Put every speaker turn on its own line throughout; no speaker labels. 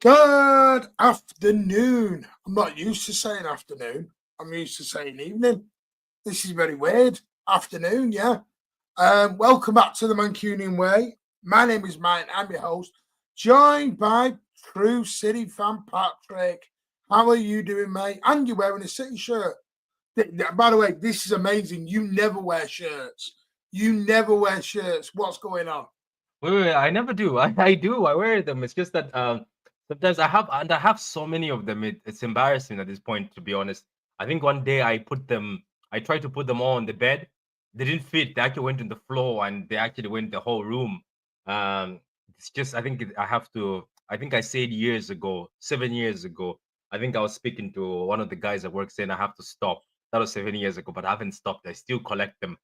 Good afternoon. I'm not used to saying afternoon. I'm used to saying evening. This is very weird. Afternoon, yeah. Welcome back to the Mancunian Way. My name is Mike. I'm your host, joined by True City fan Patrick. How are you doing, mate? And you're wearing a City shirt. By the way, this is amazing. You never wear shirts. You never wear shirts. What's going on?
Wait, I never do. I do. I wear them. It's just that sometimes I have so many of them. It's embarrassing at this point, to be honest. I think one day I tried to put them all on the bed. They didn't fit. They actually went on the floor, and they actually went the whole room. It's just I think I think I said years ago, 7 years ago. I think I was speaking to one of the guys at work saying I have to stop. That was 7 years ago, but I haven't stopped. I still collect them.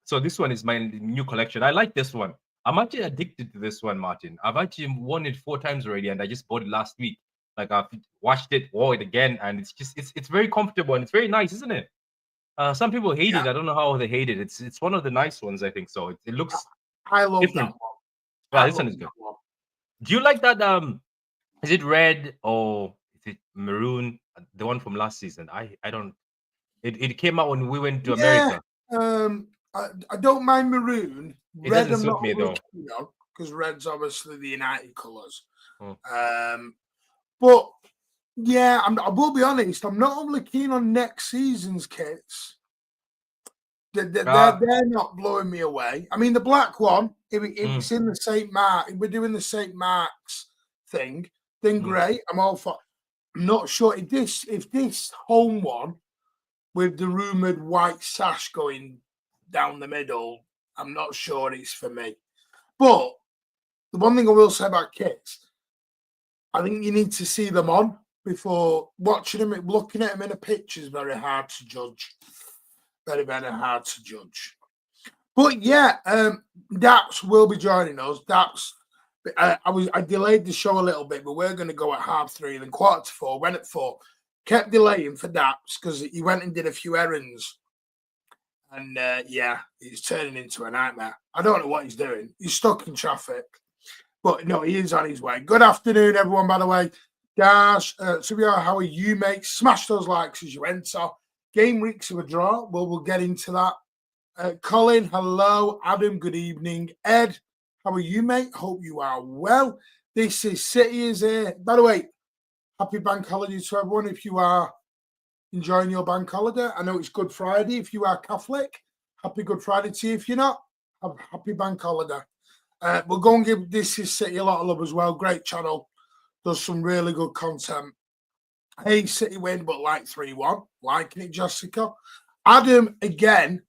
So this one is my new collection. I like this one. I'm actually addicted to this one, Martin. I've actually worn it 4 times already, and I just bought it last week. Like I've washed it, wore it again, and it's very comfortable and it's very nice, isn't it? Some people hate it. I don't know how they hate it. It's one of the nice ones, I think. So it looks.
I love
different.
that one.
Well, this one is good. Do you like that? Is it red or is it maroon? The one from last season. I don't. It came out when we went to America.
I don't mind maroon.
It
Red,
doesn't
I'm
suit me though.
Because red's obviously the United colours. But yeah, I will be honest. I'm not only keen on next season's kits. They're not blowing me away. I mean, the black one, if it's in the St. Mark, if we're doing the St. Mark's thing, then great. I'm all for. I'm not sure if this home one with the rumoured white sash going down the middle, I'm not sure it's for me. But the one thing I will say about kits, I think you need to see them on before watching them. Looking at them in a picture is very hard to judge. Very, very hard to judge. But yeah, Daps will be joining us. Daps, I delayed the show a little bit, but we're going to go at 3:30, then 4:45, went at 4. Kept delaying for Daps because he went and did a few errands. And yeah, he's turning into a nightmare. I don't know what he's doing. He's stuck in traffic. But no, he is on his way. Good afternoon, everyone, by the way. Guys, how are you, mate? Smash those likes as you enter. Game weeks of a draw. Well, we'll get into that. Colin, hello. Adam, good evening. Ed, how are you, mate? Hope you are well. This is City is here. By the way, happy bank holiday to everyone if you are enjoying your bank holiday. I know it's Good Friday if you are Catholic. Happy Good Friday to you. If you're not, happy bank holiday. We'll go and give This Is City a lot of love as well. Great channel. Does some really good content. Hey, City win, but like 3-1. Liking it, Jessica. Adam, again,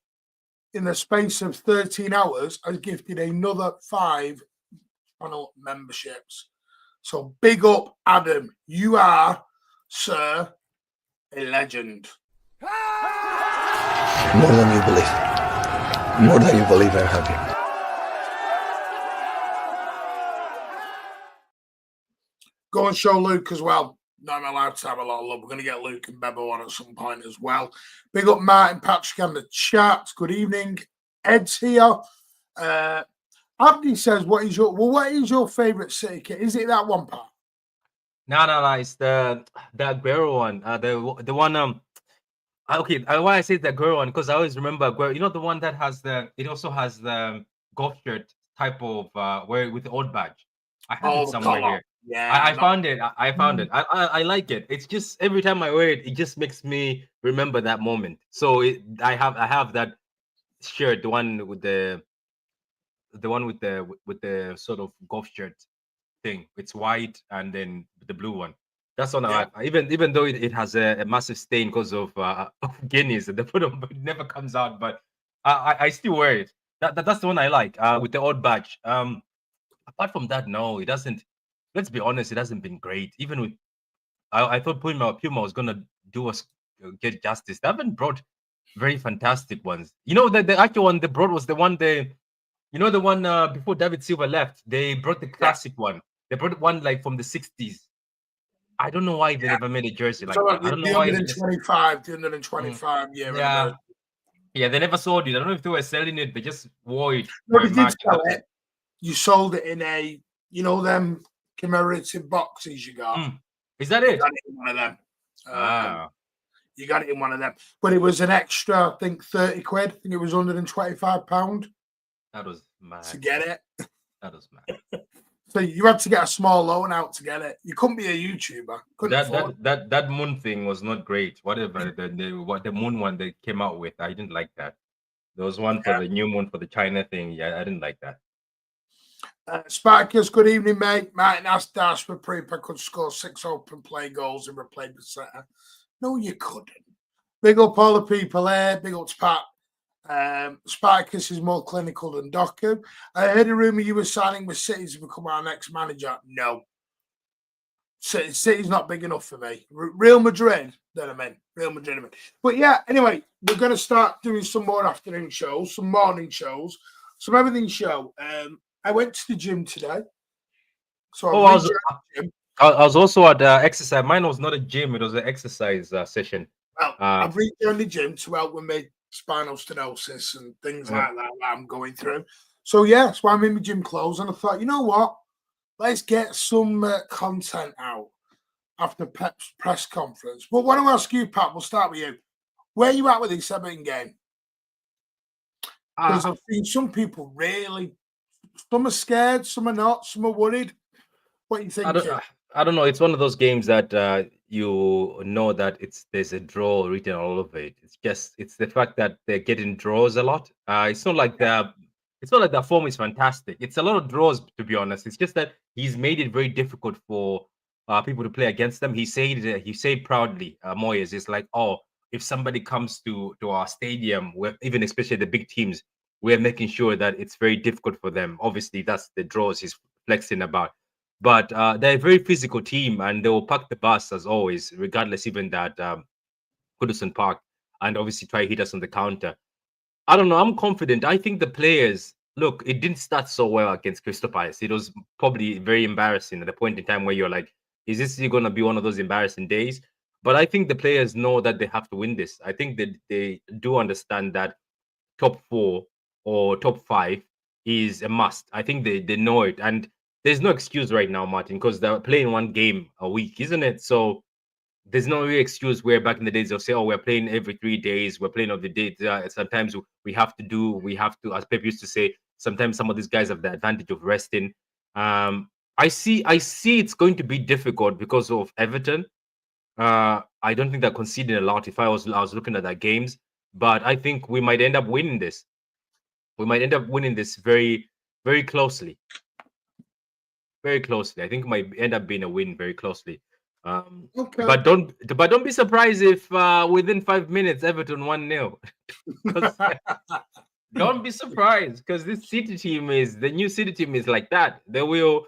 in the space of 13 hours, has gifted another 5 channel memberships. So big up, Adam. You are, sir, a legend.
More than you believe. More than you believe, I'm happy.
Go and show Luke as well. No, I'm allowed to have a lot of love. We're going to get Luke and Bebo on at some point as well. Big up Martin Patrick on the chat. Good evening. Ed's here. Abdi says, what is your favourite City kit? Is it that one part?
No. It's the Aguero one. The one okay. Why I say the Aguero one, because I always remember Aguero. You know, the one that has it also has the golf shirt type of where with the old badge. I have it somewhere here.
Yeah,
I found it. I found it. I like it. It's just every time I wear it, it just makes me remember that moment. So I have that shirt, the one with the sort of golf shirt thing. It's white and then the blue one. That's one.
Yeah.
Even though it has a massive stain because of Guinness, the photo it never comes out, but I still wear it. That's the one I like with the old badge. Apart from that, no, it doesn't. Let's be honest, it hasn't been great. Even with, I thought Puma was gonna do us get justice. They haven't brought very fantastic ones. You know, the actual one they brought was the one you know, the one before David Silva left. They brought the classic one. They brought one like from the 60s. I don't know why they never made a jersey like that. I don't know why.
The 125 year.
Yeah, they never sold it. I don't know if they were selling it. They just wore it.
No, they did sell it. You sold it in a, you know, them commemorative boxes you got.
Is that it?
You got it in one of them. You got it in one of them. But it was an extra, I think, 30 quid. I think it was £125.
That was mad.
To get it.
That was mad.
So you had to get a small loan out to get it. You couldn't be a YouTuber.
That moon thing was not great. Whatever the moon one they came out with, I didn't like that. There was one for the new moon for the China thing. Yeah, I didn't like that.
Sparkus, good evening, mate. Martin asked Dash for Prepa could score 6 open play goals and replay the setter. No, you couldn't. Big up all the people there. Big up to Pat. Sparkus is more clinical than Doku. I heard a rumor you were signing with City to become our next manager. No. City's not big enough for me. Real Madrid, then I'm in. Real Madrid, I'm in. But yeah, anyway, we're going to start doing some more afternoon shows, some morning shows, some everything show. I went to the gym today. So
I was also at exercise. Mine was not a gym; it was an exercise session.
Well, I've rejoined the gym to help with my spinal stenosis and things like that I'm going through. So yeah, so I'm in my gym clothes, and I thought, you know what? Let's get some content out after Pep's press conference. But what I want to ask you, Pat, we'll start with you. Where are you at with this Everton game? Because I've seen some people really. Some are scared, some are not, some are worried. What do you think?
I don't know. It's one of those games that you know that there's a draw written all over it. It's the fact that they're getting draws a lot. It's not like the form is fantastic. It's a lot of draws, to be honest. It's just that he's made it very difficult for people to play against them. He said proudly, Moyes, it's like, oh, if somebody comes to our stadium, even especially the big teams, we're making sure that it's very difficult for them. Obviously, that's the draws he's flexing about. But they're a very physical team, and they will pack the bus as always, regardless even that Goodison Park, and obviously try to hit us on the counter. I don't know. I'm confident. I think the players, look, it didn't start so well against Crystal Palace. It was probably very embarrassing at the point in time where you're like, is this going to be one of those embarrassing days? But I think the players know that they have to win this. I think that they do understand that top 4 or top 5 is a must. I think they know it. And there's no excuse right now, Martin, because they're playing one game a week, isn't it? So there's no real excuse where back in the days they'll say, oh, we're playing every 3 days. We're playing of the day. Sometimes we have to, as Pep used to say, sometimes some of these guys have the advantage of resting. I see it's going to be difficult because of Everton. I don't think they're conceding a lot if I was looking at their games, but I think we might end up winning this. We might end up winning this very, very closely. Very closely. I think it might end up being a win very closely.
Okay.
But don't be surprised if within 5 minutes Everton 1-0. Don't be surprised, because this City team is the new City team is like that. They will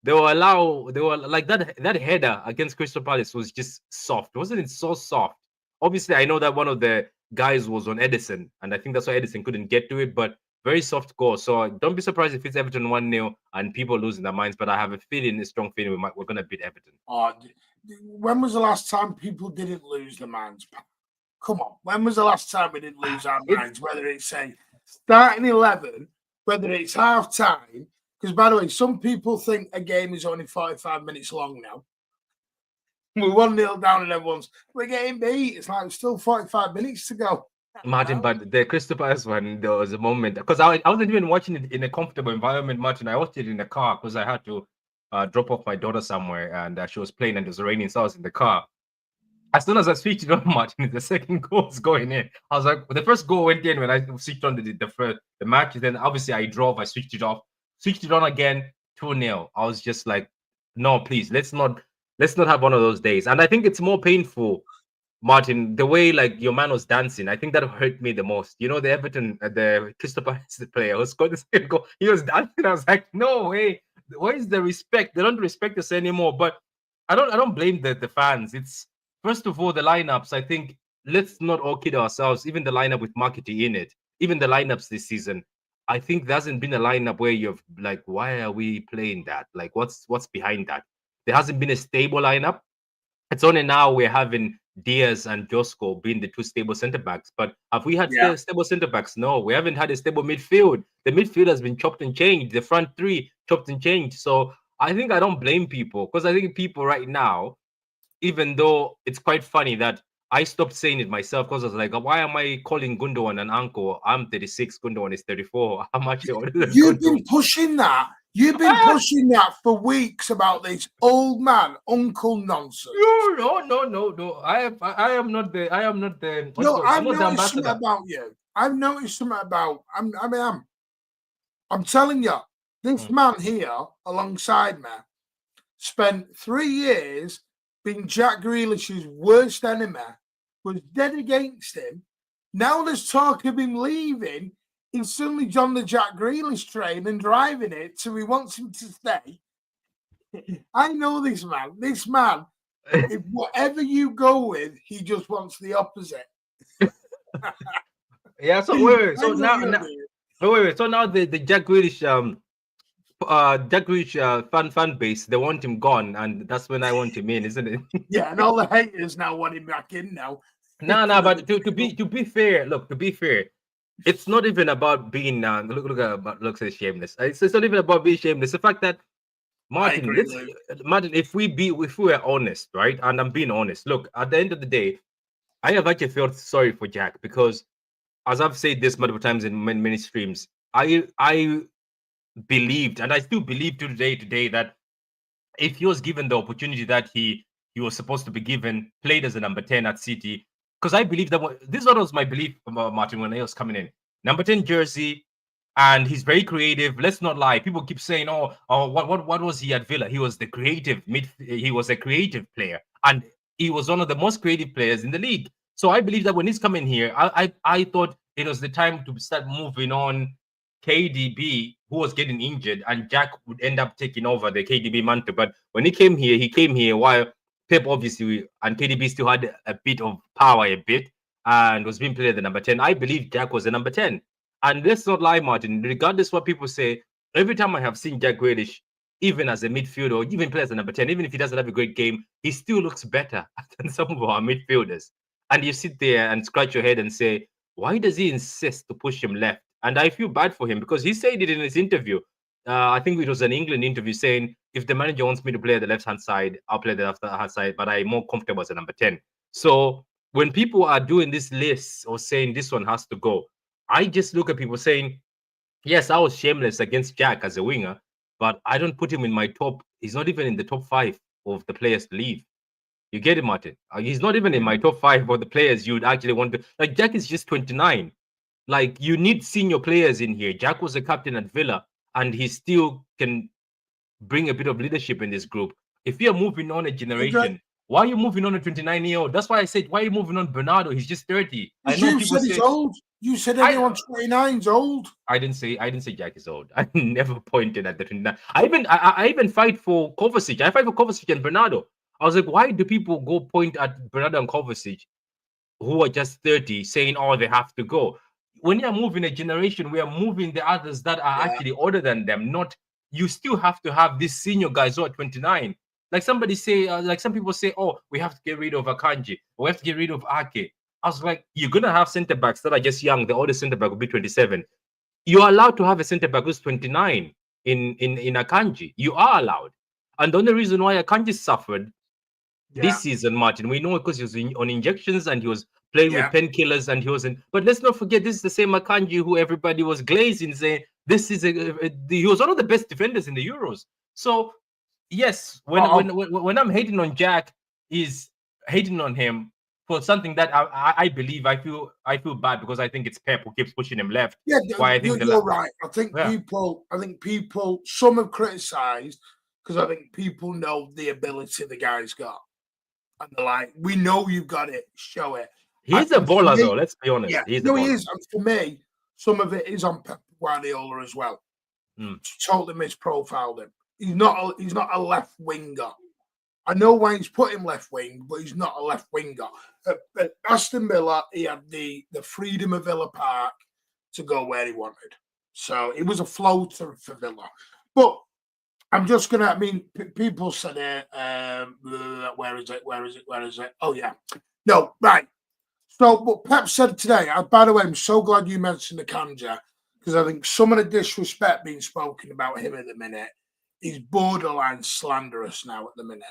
like that header against Crystal Palace was just soft. Wasn't it so soft? Obviously, I know that one of the guys was on Edison, and I think that's why Edison couldn't get to it, but very soft goal. So don't be surprised if it's Everton 1-0 and people losing their minds. But I have a strong feeling we're gonna beat Everton.
When was the last time people didn't lose their minds? Come on, when was the last time we didn't lose our minds? Whether it's say starting 11, whether it's half time. Because, by the way, some people think a game is only 45 minutes long now. We're 1-0 down and we're getting beat. It's like still 45 minutes to go.
Martin, but the Crystal Palace one, there was a moment, because I wasn't even watching it in a comfortable environment, Martin. I watched it in the car because I had to drop off my daughter somewhere, and she was playing and it was raining, so I was in the car. As soon as I switched it on, Martin, the second goal was going in. I was like, the first goal went in when I switched on the match. Then obviously I drove, I switched it off, switched it on again, 2-0. I was just like, no, please, let's not have one of those days. And I think it's more painful, Martin, the way like your man was dancing. I think that hurt me the most. You know, the Everton, the Crystal Palace player who scored the second goal, he was dancing. I was like, no way. Where is the respect? They don't respect us anymore. But I don't blame the fans. It's first of all the lineups. I think let's not all kid ourselves. Even the lineup with Markety in it, even the lineups this season, I think there hasn't been a lineup where you've like, why are we playing that? Like, what's behind that? There hasn't been a stable lineup. It's only now we're having Diaz and Josko being the two stable centre backs. But have we had stable centre backs? No, we haven't had a stable midfield. The midfield has been chopped and changed. The front three chopped and changed. So I think I don't blame people, because I think people right now, even though it's quite funny that I stopped saying it myself, because I was like, why am I calling Gundogan an uncle? I'm 36, Gundogan is 34. How much
you've been pushing that? You've been pushing that for weeks about this old man uncle nonsense.
No. I am not the.
No, I've noticed something about you. I've noticed something about. I'm telling you, this man here alongside me spent 3 years being Jack Grealish's worst enemy, was dead against him. Now there's talk of him leaving. He's suddenly on the Jack Grealish train and driving it, so he wants him to stay. I know this man. This man, if whatever you go with, he just wants the opposite.
Yeah. So wait. So now So now the Jack Grealish fan base, they want him gone, and that's when I want him in, isn't it?
Yeah, and all the haters now want him back in now.
No, but to be fair, it's not even about being looks shameless. It's not even about being shameless. The fact that Martin, if we were honest, right? And I'm being honest. Look, at the end of the day, I have actually felt sorry for Jack, because, as I've said this multiple times in many streams, I believed, and I still believe today that if he was given the opportunity that he was supposed to be given, played as a number 10 at City. Because I believe that this was my belief about Martin when he was coming in. Number 10 jersey, and he's very creative. Let's not lie. People keep saying, what was he at Villa? He was he was a creative player, and he was one of the most creative players in the league. So I believe that when he's coming here, I thought it was the time to start moving on KDB, who was getting injured, and Jack would end up taking over the KDB mantle. But when he came here while Pep obviously and KDB still had a bit of power, and was being played at the number 10. I believe Jack was the number 10. And let's not lie, Martin, regardless what people say, every time I have seen Jack Grealish, even as a midfielder, or even play as a number 10, even if he doesn't have a great game, he still looks better than some of our midfielders. And you sit there and scratch your head and say, why does he insist to push him left? And I feel bad for him, because he said it in his interview. I think it was an England interview, saying, if the manager wants me to play at the left-hand side, I'll play the left-hand side, but I'm more comfortable as a number 10. So when people are doing this list or saying this one has to go, I just look at people saying, yes, I was shameless against Jack as a winger, but I don't put him in my top. He's not even in the top 5 of the players to leave. You get it, Martin? He's not even in my top 5 of the players you'd actually want to. Like, Jack is just 29. Like, you need senior players in here. Jack was a captain at Villa, and he still can bring a bit of leadership in this group. If you're moving on a generation, Why are you moving on a 29-year-old? That's why I said, why are you moving on Bernardo? He's just 30. I know
you
people
said he's old. You said anyone 29 is old.
I didn't say Jack is old. I never pointed at the 29. I even fight for Kovacic. I fight for Kovacic and Bernardo. I was like, why do people go point at Bernardo and Kovacic, who are just 30, saying, oh, they have to go? When you're moving a generation, we are moving the others that are actually older than them. Not, you still have to have these senior guys who are 29. Like somebody say, like some people say, oh, we have to get rid of Akanji. We have to get rid of Ake. I was like, you're going to have centre backs that are just young. The oldest centre back will be 27. You're allowed to have a centre back who's 29 in Akanji. You are allowed. And the only reason why Akanji suffered this season, Martin, we know because he was on injections and he was playing with painkillers and he wasn't. But let's not forget, this is the same Akanji who everybody was glazing, saying this is he was one of the best defenders in the Euros. So yes, when I'm hating on Jack, is hating on him for something that I believe I feel bad because I think it's Pep who keeps pushing him left.
Yeah,
why I think
you're right. I think people some have criticised because I think people know the ability the guy's got. And they're like, we know you've got it, show it.
He's a baller, though, let's be honest.
Yeah, he is. And for me, some of it is on Pep Guardiola as well. Totally misprofiled him. He's not a left winger. I know why he's put him left wing, but he's not a left winger. At Aston Villa, he had the freedom of Villa Park to go where he wanted. So it was a floater for Villa. But I'm just going to, I mean, people said it. Where is it? Oh, yeah. No, right. So what Pep said today, by the way, I'm so glad you mentioned Akanji, because I think some of the disrespect being spoken about him at the minute is borderline slanderous now at the minute.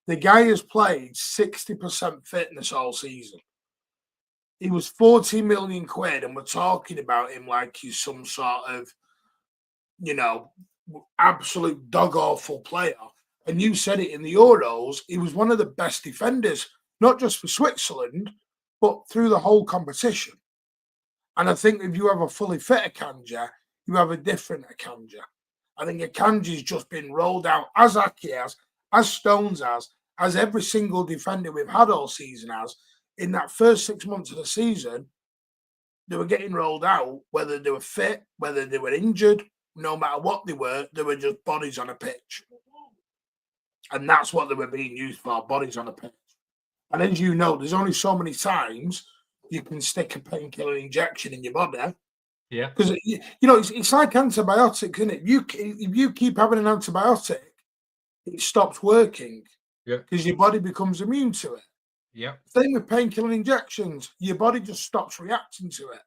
The guy has played 60% fitness all season. He was 40 million quid, and we're talking about him like he's some sort of, absolute dog-awful player. And you said it in the Euros, he was one of the best defenders, not just for Switzerland, but through the whole competition. And I think if you have a fully fit Akanji, you have a different Akanji. I think Akanji's just been rolled out, as Ake has, as Stones has, as every single defender we've had all season has. In that first 6 months of the season, they were getting rolled out, whether they were fit, whether they were injured, no matter what they were just bodies on a pitch. And that's what they were being used for, bodies on a pitch. And as you know, there's only so many times you can stick a painkiller injection in your body.
Yeah.
Because, it's like antibiotics, isn't it? If you keep having an antibiotic, it stops working.
Yeah.
Because your body becomes immune to it.
Yeah.
Same with painkiller injections. Your body just stops reacting to it.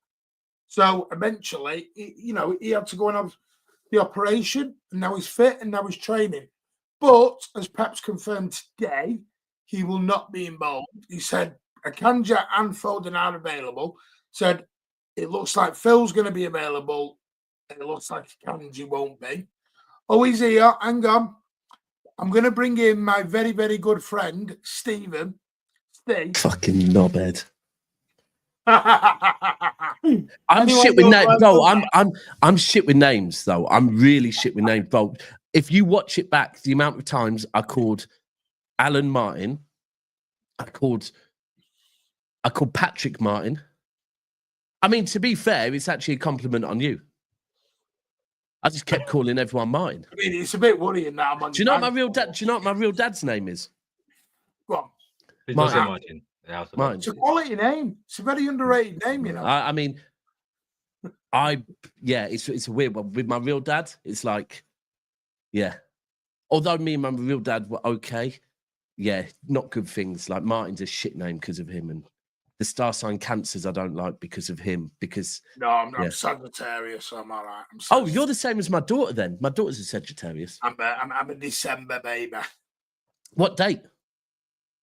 So eventually, he had to go and have the operation, and now he's fit, and now he's training. But as Pep's confirmed today, he will not be involved. He said Akanji and Foden are available. Said it looks like Phil's going to be available, and it looks like Akanji won't be. Oh, he's here. Hang on. I'm going to bring in my very, very good friend, Stephen. Steve.
Fucking knobhead. I'm shit with names, bro. I'm shit with names, though. I'm really shit with names, bro. If you watch it back, the amount of times I called Alan Martin, I called Patrick Martin. I mean, to be fair, it's actually a compliment on you. I just kept calling everyone Martin.
I mean, it's a bit worrying now.
Do you know what my real dad? Do you know what my real dad's name is?
Go on.
Martin.
Martin.
It's a quality name. It's a very underrated name, you know.
I mean, it's a weird one. With my real dad, it's like, yeah. Although me and my real dad were okay, yeah, not good things. Like Martin's a shit name because of him, and the star sign Cancers I don't like because of him. Because
I'm Sagittarius, so I'm all right.
Oh, you're the same as my daughter then. My daughter's a Sagittarius.
I'm a December baby.
What date?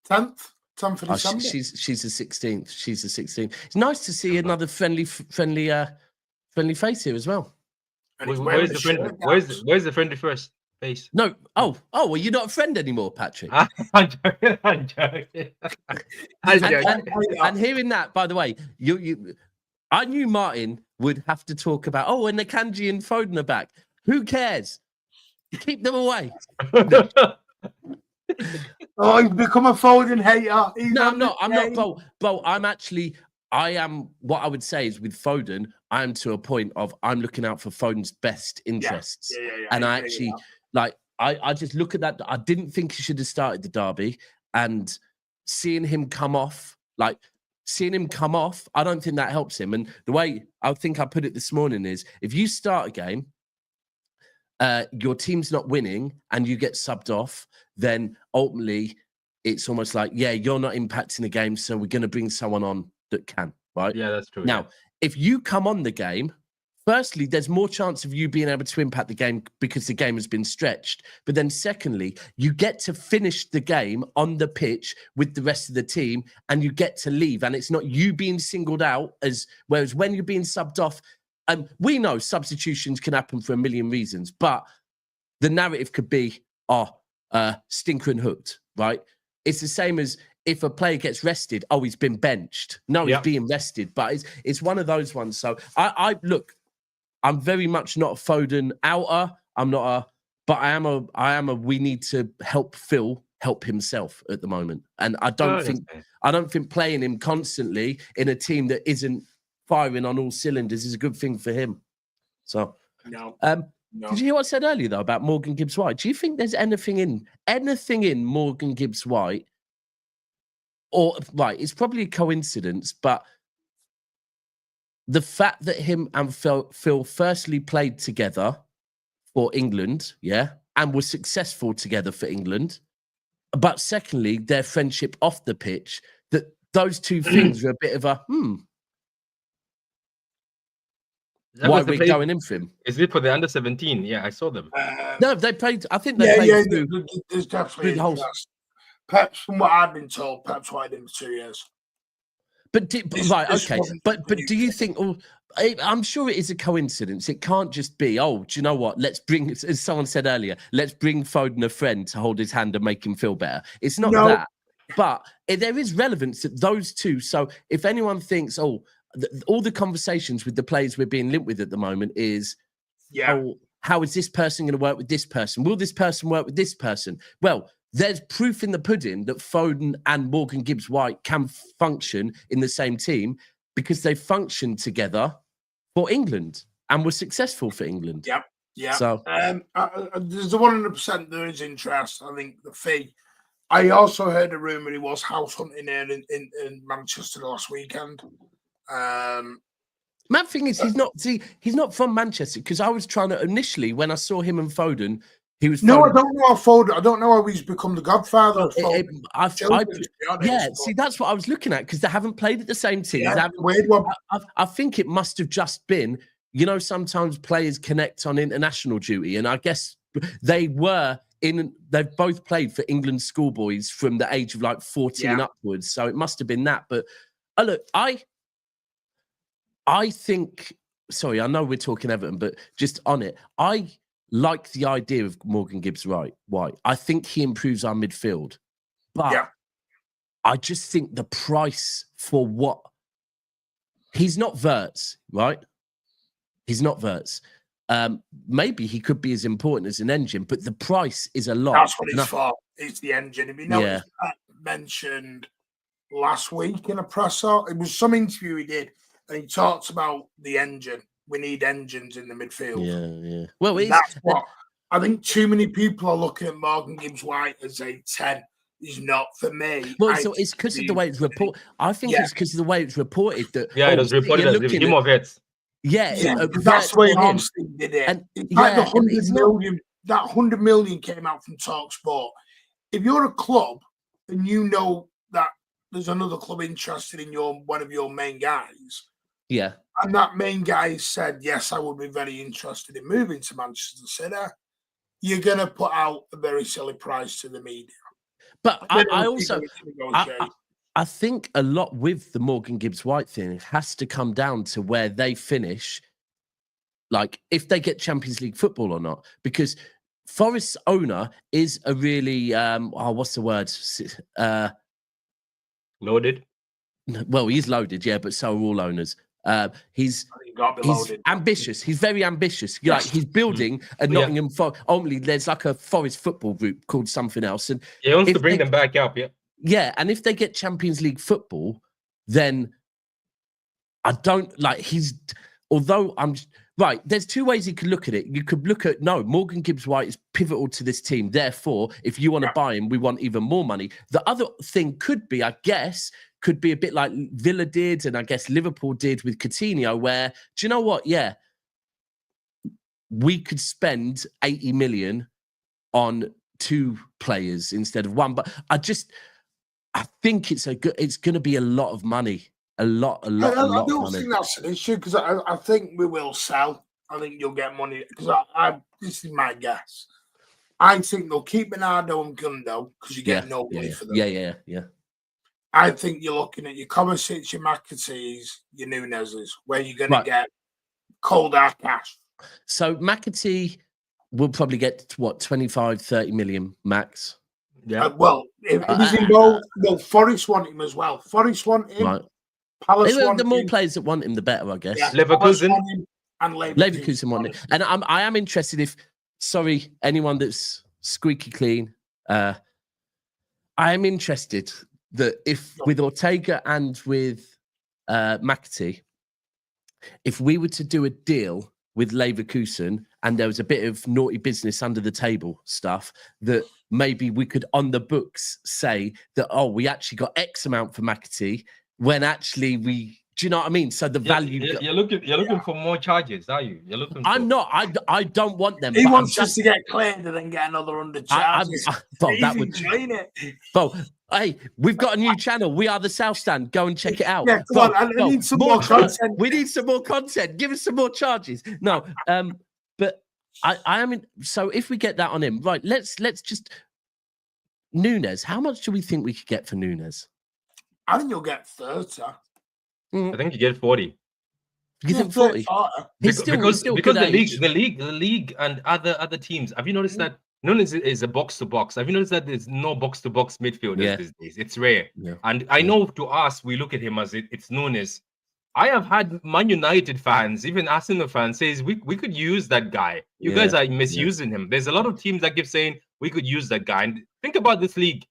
10th. 10th of December.
She's the 16th. She's the 16th. It's nice to see another friendly face here as well.
Where's the friendly first face?
No. Oh, well, you're not a friend anymore, Patrick.
I'm joking.
And hearing that, by the way, I knew Martin would have to talk about, and Akanji and Foden are back. Who cares? Keep them away.
Oh, he's become a Foden hater.
No, I'm not, bro. I am, what I would say is with Foden, I am to a point of I'm looking out for Foden's best interests.
Yeah.
And I actually, like, I just look at that. I didn't think he should have started the derby, and seeing him come off, I don't think that helps him. And the way I think I put it this morning is, if you start a game, your team's not winning and you get subbed off, then ultimately it's almost like, yeah, you're not impacting the game, so we're going to bring someone on that can, right?
Yeah, that's true.
Now, if you come on the game, firstly, there's more chance of you being able to impact the game because the game has been stretched. But then secondly, you get to finish the game on the pitch with the rest of the team and you get to leave. And it's not you being singled out, whereas when you're being subbed off, we know substitutions can happen for a million reasons, but the narrative could be, stinker and hooked, right? It's the same as if a player gets rested, he's been benched. No, he's being rested, but it's one of those ones. So I look, I'm very much not a Foden outer. But I am a. We need to help Phil help himself at the moment, and I don't think playing him constantly in a team that isn't firing on all cylinders is a good thing for him. So
no.
Did you hear what I said earlier though about Morgan Gibbs-White? Do you think there's anything in Morgan Gibbs-White? Or right, it's probably a coincidence, but the fact that him and Phil firstly played together for England, and were successful together for England, but secondly, their friendship off the pitch, that those two things are a bit of a why we're going in for him.
Is it for the under 17? Yeah, I saw them.
No, they played. I think they played through.
There's definitely interest. Perhaps from what I've been told, perhaps why I did for 2 years.
But do you think? I'm sure it is a coincidence. It can't just be. Oh, do you know what? Let's bring, as someone said earlier, let's bring Foden a friend to hold his hand and make him feel better. It's not that, but there is relevance to those two. So if anyone thinks, all the conversations with the players we're being linked with at the moment is, how is this person going to work with this person? Will this person work with this person? Well, there's proof in the pudding that Foden and Morgan Gibbs-White can function in the same team because they functioned together for England and were successful for England.
Yeah.
So
there's a 100% there is interest. I think the fee. I also heard a rumor he was house hunting here in Manchester last weekend.
Mad thing is, he's not from Manchester, because I was trying to initially, when I saw him and Foden, he was.
No, I don't know how Foden. I don't know how he's become the godfather of Foden.
See, that's what I was looking at, because they haven't played at the same team.
Yeah, weird one.
I think it must have just been, sometimes players connect on international duty, and I guess they've both played for England schoolboys from the age of like 14 upwards. So it must have been that. But look, I think, sorry, I know we're talking Everton, but just on it, I like the idea of Morgan Gibbs-White. I think he improves our midfield. But I just think the price for what... He's not Wirtz, right? He's not Wirtz. Maybe he could be as important as an engine, but the price is a lot.
That's what it's for. It's the engine. If you know, mentioned last week in a presser, it was some interview he did, and he talks about the engine. We need engines in the midfield.
Yeah. Well,
that's what I think. Too many people are looking at Morgan Gibbs-White as a 10. He's not for me.
Well, so it's because of the way it's reported. I think it's because of the way it's reported that.
Yeah, it was reported as him of it.
That's the way Armstead did it. And like the 100 million, that 100 million came out from TalkSport. If you're a club and you know that there's another club interested in one of your main guys, and that main guy said, yes, I would be very interested in moving to Manchester City, you're going to put out a very silly price to the media.
But I think a lot with the Morgan Gibbs-White thing has to come down to where they finish, like if they get Champions League football or not. Because Forest's owner is a really, what's the word?
Loaded?
Well, he's loaded, but so are all owners. He's
got to be loaded.
ambitious. He's very ambitious. Like he's building a Nottingham Forest. Only there's like a Forest football group called something else, and
he wants to bring them back up.
Yeah, and if they get Champions League football, then I don't like. Although I'm right. There's two ways you could look at it. You could look at Morgan Gibbs-White is pivotal to this team. Therefore, if you want to buy him, we want even more money. The other thing could be, I guess, could be a bit like Villa did, and I guess Liverpool did with Coutinho, where, do you know what? Yeah, we could spend 80 million on 2 players instead of 1. But I think it's going to be a lot of money. A lot of money.
I don't think that's an issue, because I think we will sell. I think you'll get money, because this is my guess. I think they'll keep Bernardo and Gundo because you get no money for them.
Yeah.
I think you're looking at your Kovacic, your McAtees, your Nunez's, where you're going to get cold hard cash.
So McAtee will probably get, what, 25, 30 million max?
Yeah. Well, if he's involved, Forest want him as well. Forest want him.
Right.
Palace
the more players that want him, the better, I guess.
Yeah.
Leverkusen
and
Leverkusen want him. And I am interested if, sorry, anyone that's squeaky clean, I am interested that if with Ortega and with McAtee, if we were to do a deal with Leverkusen and there was a bit of naughty business under the table stuff, that maybe we could on the books say that, we actually got X amount for McAtee, when actually do you know what I mean? So the value
you're looking for more charges, are you? You're looking.
I'm not. I don't want them.
He wants just to get cleared and then get another 100 charges.
That would enjoying it. Well, hey, we've got a new channel. We are the South Stand. Go and check it out.
Yeah, come on. I need some more content.
We need some more content. Give us some more charges. No, but I am. So if we get that on him, right? Let's just Nunez. How much do we think we could get for Nunez?
I think you'll get 30.
I think you get 40.
You think 40?
Because the league and other teams. Have you noticed that Nunes is a box to box? Have you noticed that there's no box to box midfielders these days? It's rare. Yeah. And I know to us, we look at him as it's Nunes. I have had Man United fans, even Arsenal fans, says we could use that guy. You guys are misusing him. There's a lot of teams that keep saying we could use that guy. And think about this league.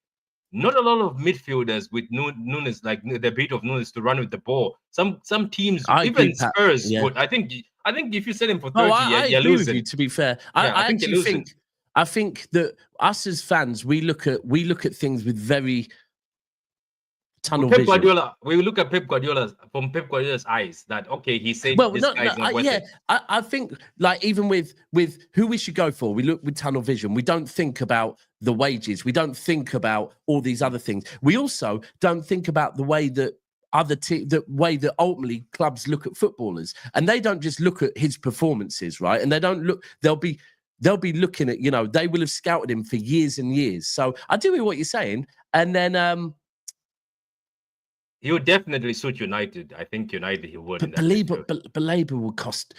Not a lot of midfielders with Nunes, like the beat of Nunes, to run with the ball. Some teams, even Spurs, would. I think if you sell him for 30, you're losing.
With you, to be fair, I think that us as fans, we look at things with very tunnel vision.
We look at Pep Guardiola from Pep Guardiola's eyes. That he said this guy's not worth it.
I think like even with who we should go for, we look with tunnel vision. We don't think about the wages. We don't think about all these other things. We also don't think about the way that that ultimately clubs look at footballers, and they don't just look at his performances, right? And they don't look. They'll be looking at, they will have scouted him for years and years. So I do hear what you're saying, and then
he would definitely suit United. I think United he would.
But Labour will cost.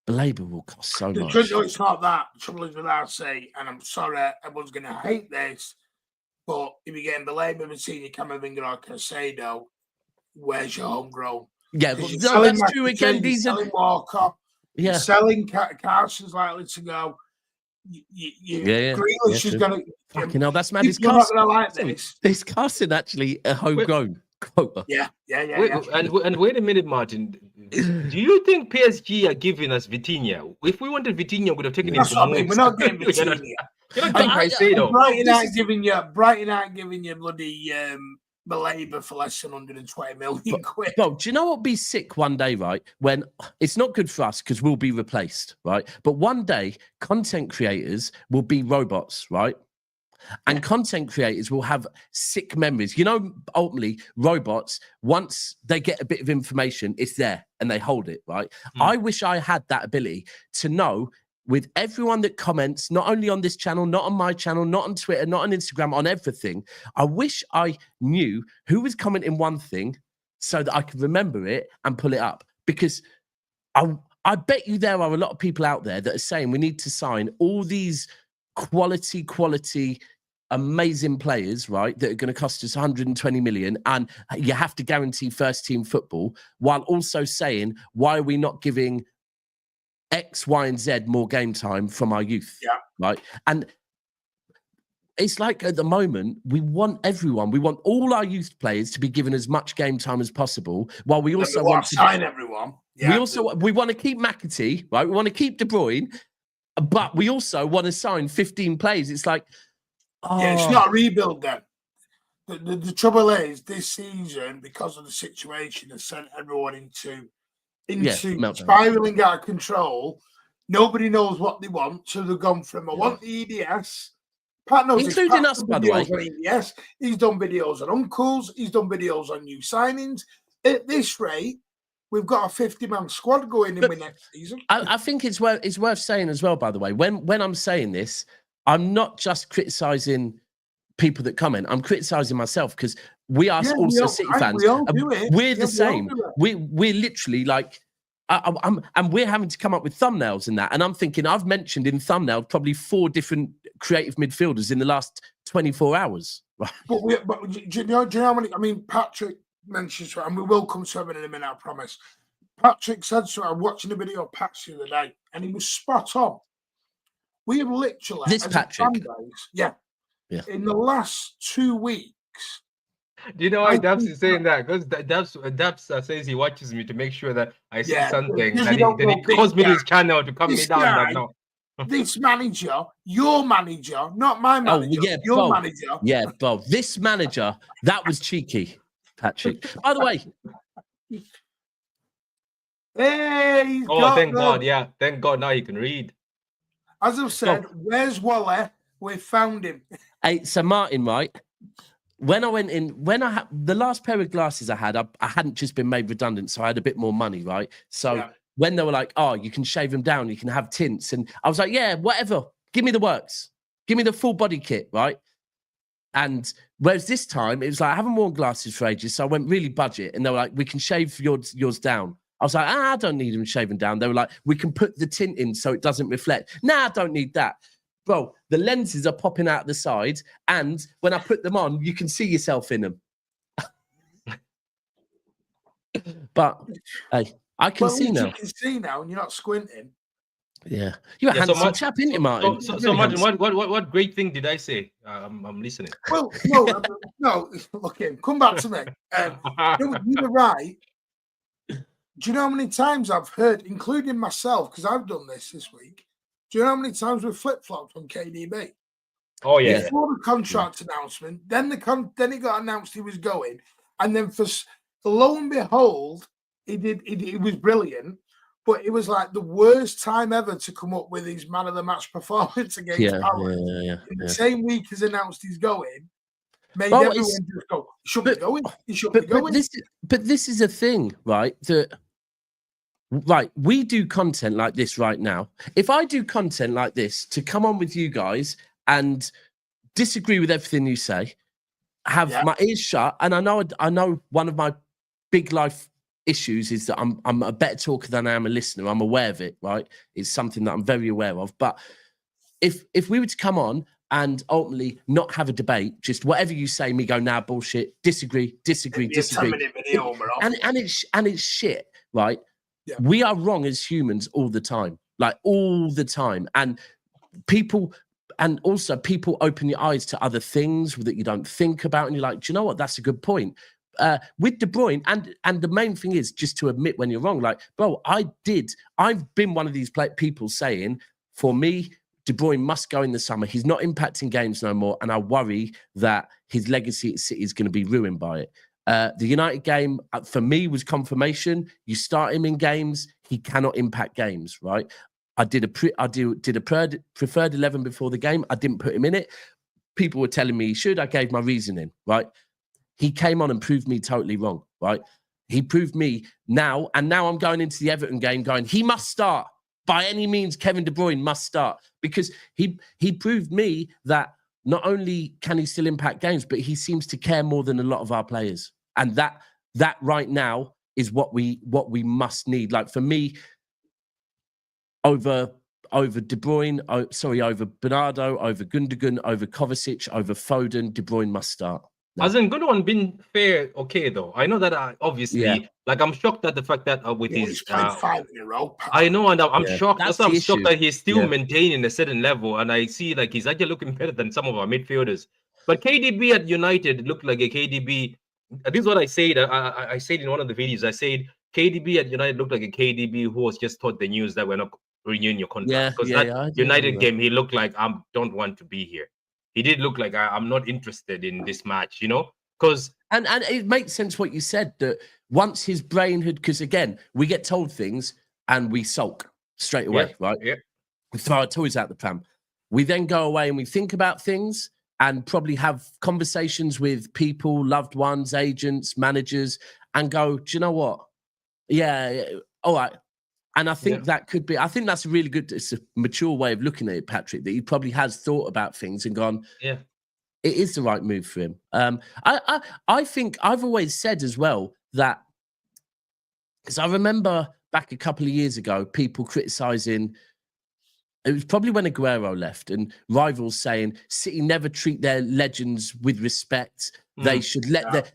Labour will cost so much.
It's not that. The trouble is with RC, and I'm sorry, everyone's going to hate this, but if you're getting Labour and senior Camavinga or Caicedo, where's your homegrown?
Yeah, that's true again.
These are selling Walker. Yeah, selling Carson's likely to go. Grealish is going to.
That's mad. Is Carson not going to like this? Is Carson actually a homegrown?
Yeah.
And wait a minute, Martin. Do you think PSG are giving us Vitinha? If we wanted Vitinha, we would have taken him.
We're not getting Vitinha. Brighton aren't giving you bloody Labour for less than 120 million quid.
Well, do you know what would be sick one day, right? When it's not good for us because we'll be replaced, right? But one day, content creators will be robots, right? And content creators will have sick memories. Ultimately, robots, once they get a bit of information, it's there and they hold it, right? I wish I had that ability to know with everyone that comments, not only on this channel, not on my channel, not on Twitter, not on Instagram, on everything. I wish I knew who was commenting one thing so that I could remember it and pull it up. Because I bet you there are a lot of people out there that are saying we need to sign all these quality amazing players, right, that are going to cost us 120 million, and you have to guarantee first team football, while also saying, why are we not giving X, Y, and Z more game time from our youth?
Yeah.
Right. And it's like at the moment, we want everyone, we want all our youth players to be given as much game time as possible, while we also want to
sign everyone. Yeah,
we want to keep McAtee, right? We want to keep De Bruyne, but we also want to sign 15 players. It's like,
yeah, it's not a rebuild then. The trouble is, this season, because of the situation, has sent everyone into spiraling out of control. Nobody knows what they want, so they've gone from I want the EDS. Pat knows,
including us, by the way.
EDS. He's done videos on uncles. He's done videos on new signings. At this rate, we've got a 50-man squad going in with next season.
I think it's worth saying as well, by the way, when I'm saying this, I'm not just criticising people that comment. I'm criticising myself, because we are also City fans. We're the same. We're literally like, and we're having to come up with thumbnails and that. And I'm thinking, I've mentioned in thumbnail probably 4 different creative midfielders in the last 24 hours.
But do you know how many? I mean, Patrick mentioned, and we will come to him in a minute, I promise. Patrick said so. I'm watching a video of Pat's the other day, and he was spot on. We have literally
this Patrick,
yeah, in the last 2 weeks.
Do you know why Dubs is saying that? Because Dubs says he watches me to make sure that I say something. Then he calls me to his channel to come me down. No.
This manager, your manager, not my manager, your manager.
Yeah, Bob. This manager, that was cheeky, Patrick. By the way.
Hey,
thank God. Yeah, thank God now he can read.
As I've said, where's Wally? We found him.
Hey, so Martin, right? When I went in, the last pair of glasses I had, I hadn't just been made redundant, so I had a bit more money, right? So when they were like, oh, you can shave them down, you can have tints. And I was like, yeah, whatever. Give me the works. Give me the full body kit, right? And whereas this time, it was like, I haven't worn glasses for ages, so I went really budget. And they were like, we can shave yours down. I was like, I don't need them shaving down. They were like, we can put the tint in so it doesn't reflect. Nah, I don't need that. Bro, the lenses are popping out the side, and when I put them on, you can see yourself in them. But hey, I can see now.
You can see now, and you're not squinting.
Yeah, you're a handsome chap, isn't you, Martin?
So Martin, what great thing did I say? I'm listening.
Well, no. Look, come back to me. You're right. Do you know how many times I've heard, including myself, because I've done this week? Do you know how many times we've flip-flopped on KDB?
Oh, yeah.
Before the contract announcement, then it got announced he was going, and then for lo and behold, he was brilliant, but it was like the worst time ever to come up with his man of the match performance against Palace. In the same week as announced he's going, made everyone just go, he should be going. He should be going.
But this is a thing, right? Right, we do content like this right now. If I do content like this to come on with you guys and disagree with everything you say, have my ears shut, and I know one of my big life issues is that I'm a better talker than I am a listener. I'm aware of it, right? It's something that I'm very aware of. But if we were to come on and ultimately not have a debate, just whatever you say, me go, nah, bullshit, disagree.
A 10-minute video,
and it's shit, right? Yeah. We are wrong as humans all the time, and people open your eyes to other things that you don't think about, and you're like, do you know what? That's a good point. With De Bruyne, and the main thing is just to admit when you're wrong. Like, bro, I've been one of these people saying, for me, De Bruyne must go in the summer. He's not impacting games no more, and I worry that his legacy at City is going to be ruined by it. The United game, for me, was confirmation. You start him in games, he cannot impact games, right? I did a preferred 11 before the game. I didn't put him in it. People were telling me he should. I gave my reasoning, right? He came on and proved me totally wrong, right? He proved me now, and now I'm going into the Everton game going, he must start. By any means, Kevin De Bruyne must start, because he proved me that not only can he still impact games, but he seems to care more than a lot of our players. And that right now is what we must need. Like, for me, over over De Bruyne, over Bernardo, over Gundogan, over Kovacic, over Foden. De Bruyne must start. No.
Hasn't Gundogan been fair? Okay, though. I know that obviously, like I'm shocked at the fact that with his
he's played 5 in a row.
I know, and I'm shocked.
That's
I'm
the
shocked
issue.
that he's still maintaining a certain level, and I see like he's actually looking better than some of our midfielders. But KDB at United looked like a KDB. This is what I said. I said in one of the videos. I said KDB at United looked like a KDB who was just told the news that we're not renewing your contract. Because that United game, he looked like I don't want to be here. He did look like I'm not interested in this match, you know? Because
and it makes sense what you said, that once his brain had, because again, we get told things and we sulk straight away, right?
Yeah.
We throw our toys out the pram. We then go away and we think about things and probably have conversations with people, loved ones, agents, managers, and go, do you know what? Yeah, all right. And I think that could be, I think that's a really good, it's a mature way of looking at it, Patrick, that he probably has thought about things and gone, it is the right move for him. I think I've always said as well that, because I remember back a couple of years ago, people criticising, it was probably when Aguero left, and rivals saying City never treat their legends with respect. They should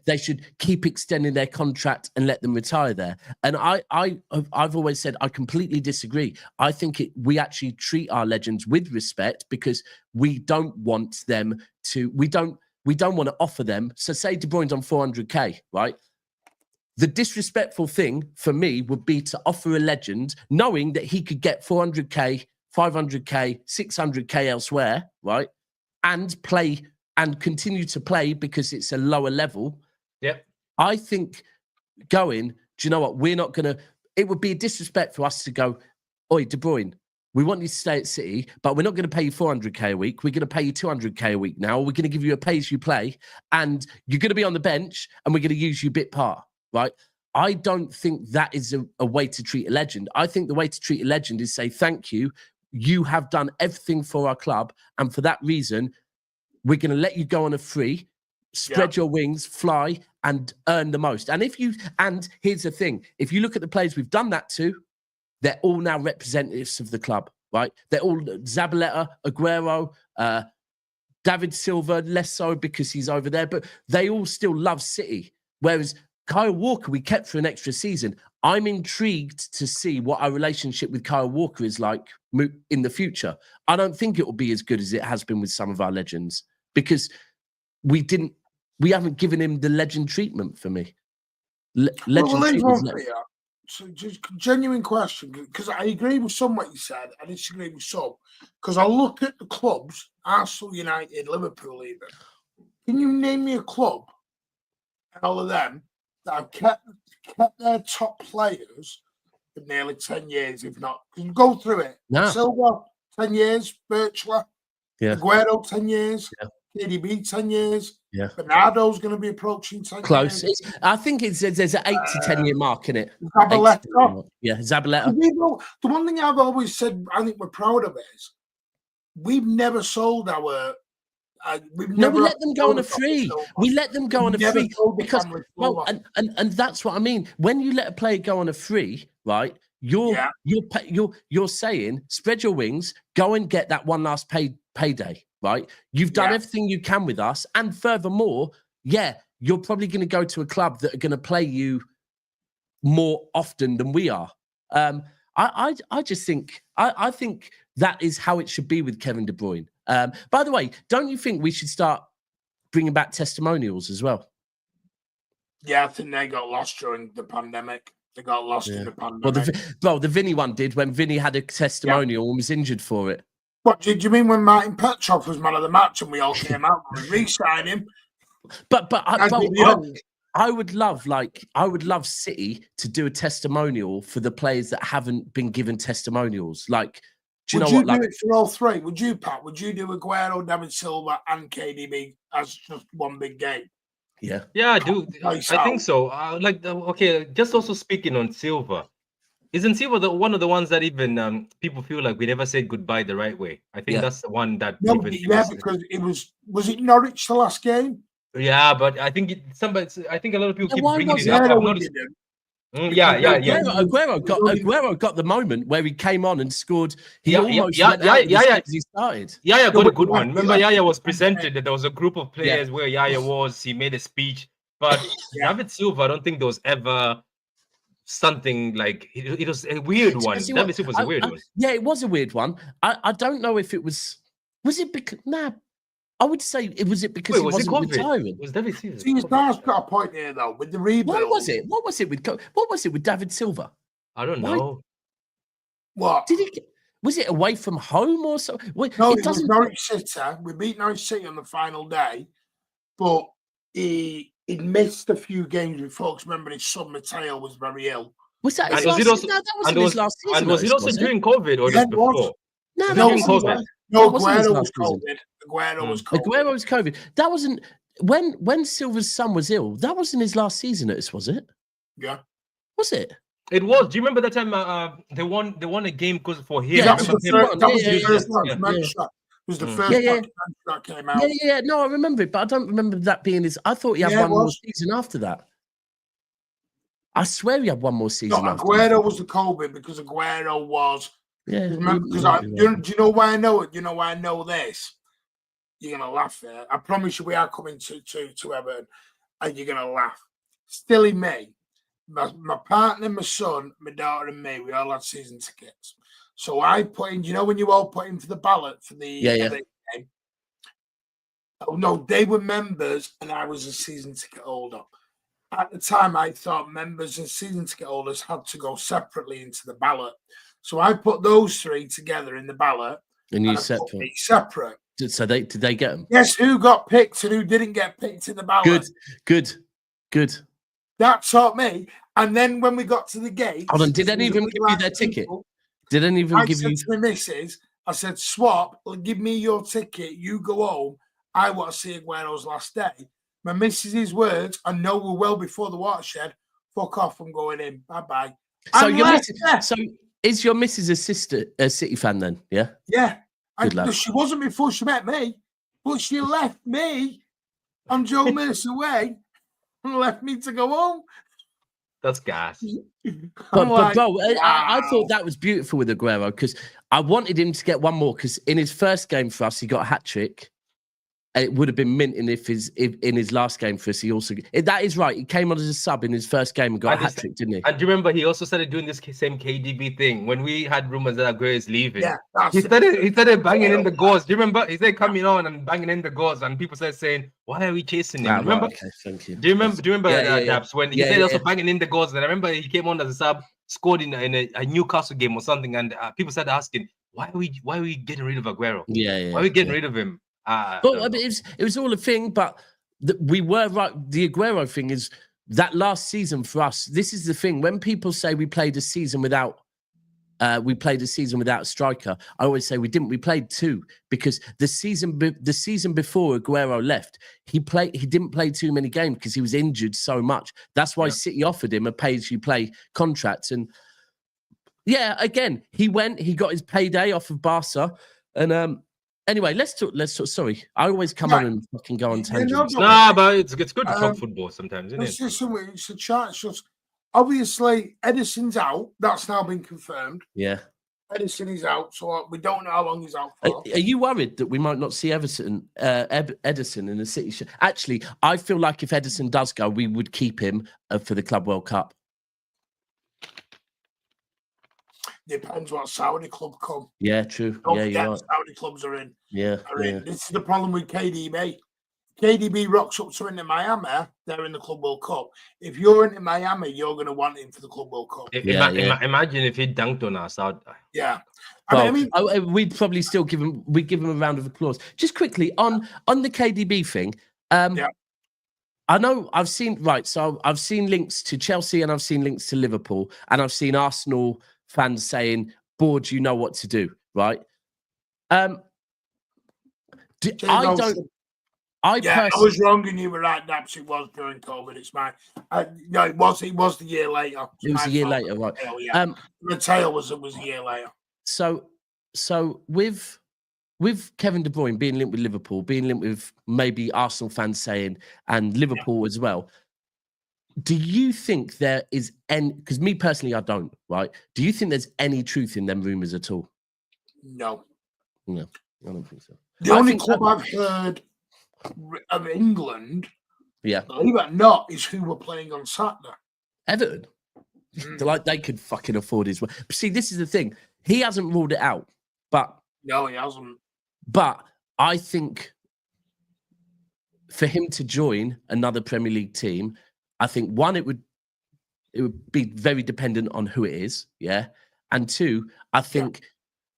they should keep extending their contract and let them retire there. And I've always said I completely disagree. I think we actually treat our legends with respect because we don't want them to. We don't want to offer them. So say De Bruyne's on 400k, right? The disrespectful thing for me would be to offer a legend knowing that he could get 400k, 500k, 600k elsewhere, right? And play and continue to play because it's a lower level.
Yep.
I think do you know what? We're not going to, it would be a disrespect for us to go, oi, De Bruyne, we want you to stay at City, but we're not going to pay you 400k a week. We're going to pay you 200k a week now. We're going to give you a pay-as-you-play, and you're going to be on the bench, and we're going to use you bit part, right? I don't think that is a way to treat a legend. I think the way to treat a legend is say, thank you. You have done everything for our club, and for that reason, we're going to let you go on a free, spread your wings, fly, and earn the most. And here's the thing: if you look at the players we've done that to, they're all now representatives of the club, right? They're all Zabaleta, Aguero, David Silva, less so because he's over there, but they all still love City. Whereas Kyle Walker, we kept for an extra season. I'm intrigued to see what our relationship with Kyle Walker is like in the future. I don't think it will be as good as it has been with some of our legends because we haven't given him the legend treatment for me.
So just genuine question, because I agree with some what you said, I disagree with some. Because I look at the clubs, Arsenal, United, Liverpool even. Can you name me a club, and all of them, that have kept their top players for nearly 10 years, if not? You can go through it.
No.
Silva, 10 years, virtually. Aguero, 10 years. KDB, 10 years. Bernardo's going to be approaching 10
Close.
years.
I think there's an 8 to 10 year mark in it.
Zabaleta.
Zabaleta.
The one thing I've always said, I think we're proud of is we've never sold our.
We let them go on a free. We let them go on a free because, and that's what I mean. When you let a player go on a free, right? You're saying spread your wings, go and get that one last payday, right? You've done everything you can with us, and furthermore, you're probably going to go to a club that are going to play you more often than we are. I just think I think that is how it should be with Kevin De Bruyne. By the way, don't you think we should start bringing back testimonials as well?
Yeah, I think they got lost during the pandemic. They got lost in the pandemic.
Well, the Vinny one did when Vinny had a testimonial and was injured for it.
What did you mean when Martin Petrov was man of the match and we all came out and re-signed him?
But I would love City to do a testimonial for the players that haven't been given testimonials. Like, do you
do it for all three? Would you, Pat? Would you do Aguero, David Silva, and KDB as just one big game?
Yeah,
I do. I think so. Just also speaking on Silva, isn't Silva one of the ones that even people feel like we never said goodbye the right way? I think that's the one that.
Because it was it Norwich the last game?
Yeah, but I think a lot of people keep bringing it up.
Aguero got the moment where he came on and scored. He almost went out as soon as he started.
Yaya got a good one. Remember, Yaya was presented that there was a group of players where Yaya was. He made a speech, but David Silva, I don't think there was ever something like it was a weird one. David Silva was a weird one.
Yeah, it was a weird one. I don't know if it was. Was it because? Nah, I would say it was it because he wasn't retiring.
It was David Silva.
See, Star's got a point here though with the rebuild.
What was it? What was it with David Silva?
I don't know.
What
did he? Was it away from home or so?
No, it was Norwich City. We beat Norwich City on the final day, but he'd missed a few games before. Because remember, his son Mateo was very ill.
Was that his last season? No, that wasn't his last season.
And was it also during COVID or just before?
No, during COVID.
No, Aguero was COVID.
Aguero was COVID. That wasn't when Silva's son was ill. That wasn't his last season at us, was it?
Yeah.
Was it?
It was. Do you remember that time they won a game because for him?
Yeah, that was the first one. It was the first one that came out.
Yeah. No, I remember it, but I don't remember that being his. I thought he had one more season after that. I swear he had one more season.
No,
after
Aguero
that.
was the COVID because Aguero was.
Yeah.
Do you know why I know it? Do you know why I know this? You're gonna laugh there. I promise you, we are coming to Everton, and you're gonna laugh. Still in May. My partner, my son, my daughter, and me, we all had season tickets. So I put in, when you all put in for the ballot for the game? Oh, no, they were members and I was a season ticket holder. At the time, I thought members and season ticket holders had to go separately into the ballot. So I put those three together in the ballot.
And you separate. So did they get them?
Yes, who got picked and who didn't get picked in the ballot.
Good.
That taught me. And then when we got to the gate,
hold on, did any of them give you their ticket? Did any of them give you?
I said to my missus, I said, swap, give me your ticket, you go home. I want to see Aguero's last day. My missus's words, I know we're well before the watershed. Fuck off, I'm going in. Bye-bye.
So is your missus a City fan then? Yeah?
Yeah. She wasn't before she met me, but she left me on Joe Mercer way and left me to go home.
That's gas.
But bro, wow. I thought that was beautiful with Aguero because I wanted him to get one more because in his first game for us, he got a hat-trick. And it would have been minting if in his last game for us, he also... That is right. He came on as a sub in his first game and got a hat-trick, didn't he?
And do you remember he also started doing this same KDB thing when we had rumors that Aguero is leaving?
Yeah,
he started banging in the goals. Do you remember? He started coming on and banging in the goals, and people started saying, "Why are we chasing him?" Remember?
Okay, thank you.
Do you remember Dabs when he started also banging in the goals? And I remember he came on as a sub, scored in a Newcastle game or something, and people started asking, "Why are we getting rid of Aguero? Why are we getting rid of him?"
But I mean, it was all a thing, but we were right. The Aguero thing is that last season for us. This is the thing. When people say we played a season without a striker, I always say we didn't. We played two because the season before Aguero left, he didn't play too many games because he was injured so much. That's why City offered him a pay-as-you-play contract. And again, he got his payday off of Barca, and anyway, let's talk. Sorry, I always come on and fucking go on tangents.
But it's good to talk football sometimes, isn't it?
It's a chart. Obviously, Edison's out. That's now been confirmed.
Yeah,
Edison is out, so we don't know how long he's out for.
Are you worried that we might not see Edison in the City? Actually, I feel like if Edison does go, we would keep him for the Club World Cup.
Depends what Saudi club come.
Yeah, true. You're right.
Saudi clubs are in.
Yeah.
This is the problem with KDB. KDB rocks up to into Miami, they're in the Club World Cup. If you're into Miami, you're going to want him for the Club World Cup.
Imagine if he dunked on us out.
Yeah.
We'd probably still give him a round of applause. Just quickly on the KDB thing. I know I've seen links to Chelsea and I've seen links to Liverpool and I've seen Arsenal fans saying, "Board, you know what to do," right? I
was wrong and you were right. Perhaps it was during COVID. It's my it was the year later.
It was a year later, right?
Mateo was a year later.
So with Kevin De Bruyne being linked with Liverpool, being linked with maybe Arsenal fans saying and Liverpool as well. do you think there is any? Because me personally, I don't. Right? Do you think there's any truth in them rumors at all?
No.
No, I don't think so.
The only club I've heard of England, believe it or not, is who we're playing on Saturday.
Everton. Like they could fucking afford his. See, this is the thing. He hasn't ruled it out, but
no, he hasn't.
But I think for him to join another Premier League team, I think one, it would be very dependent on who it is, yeah, and two, I think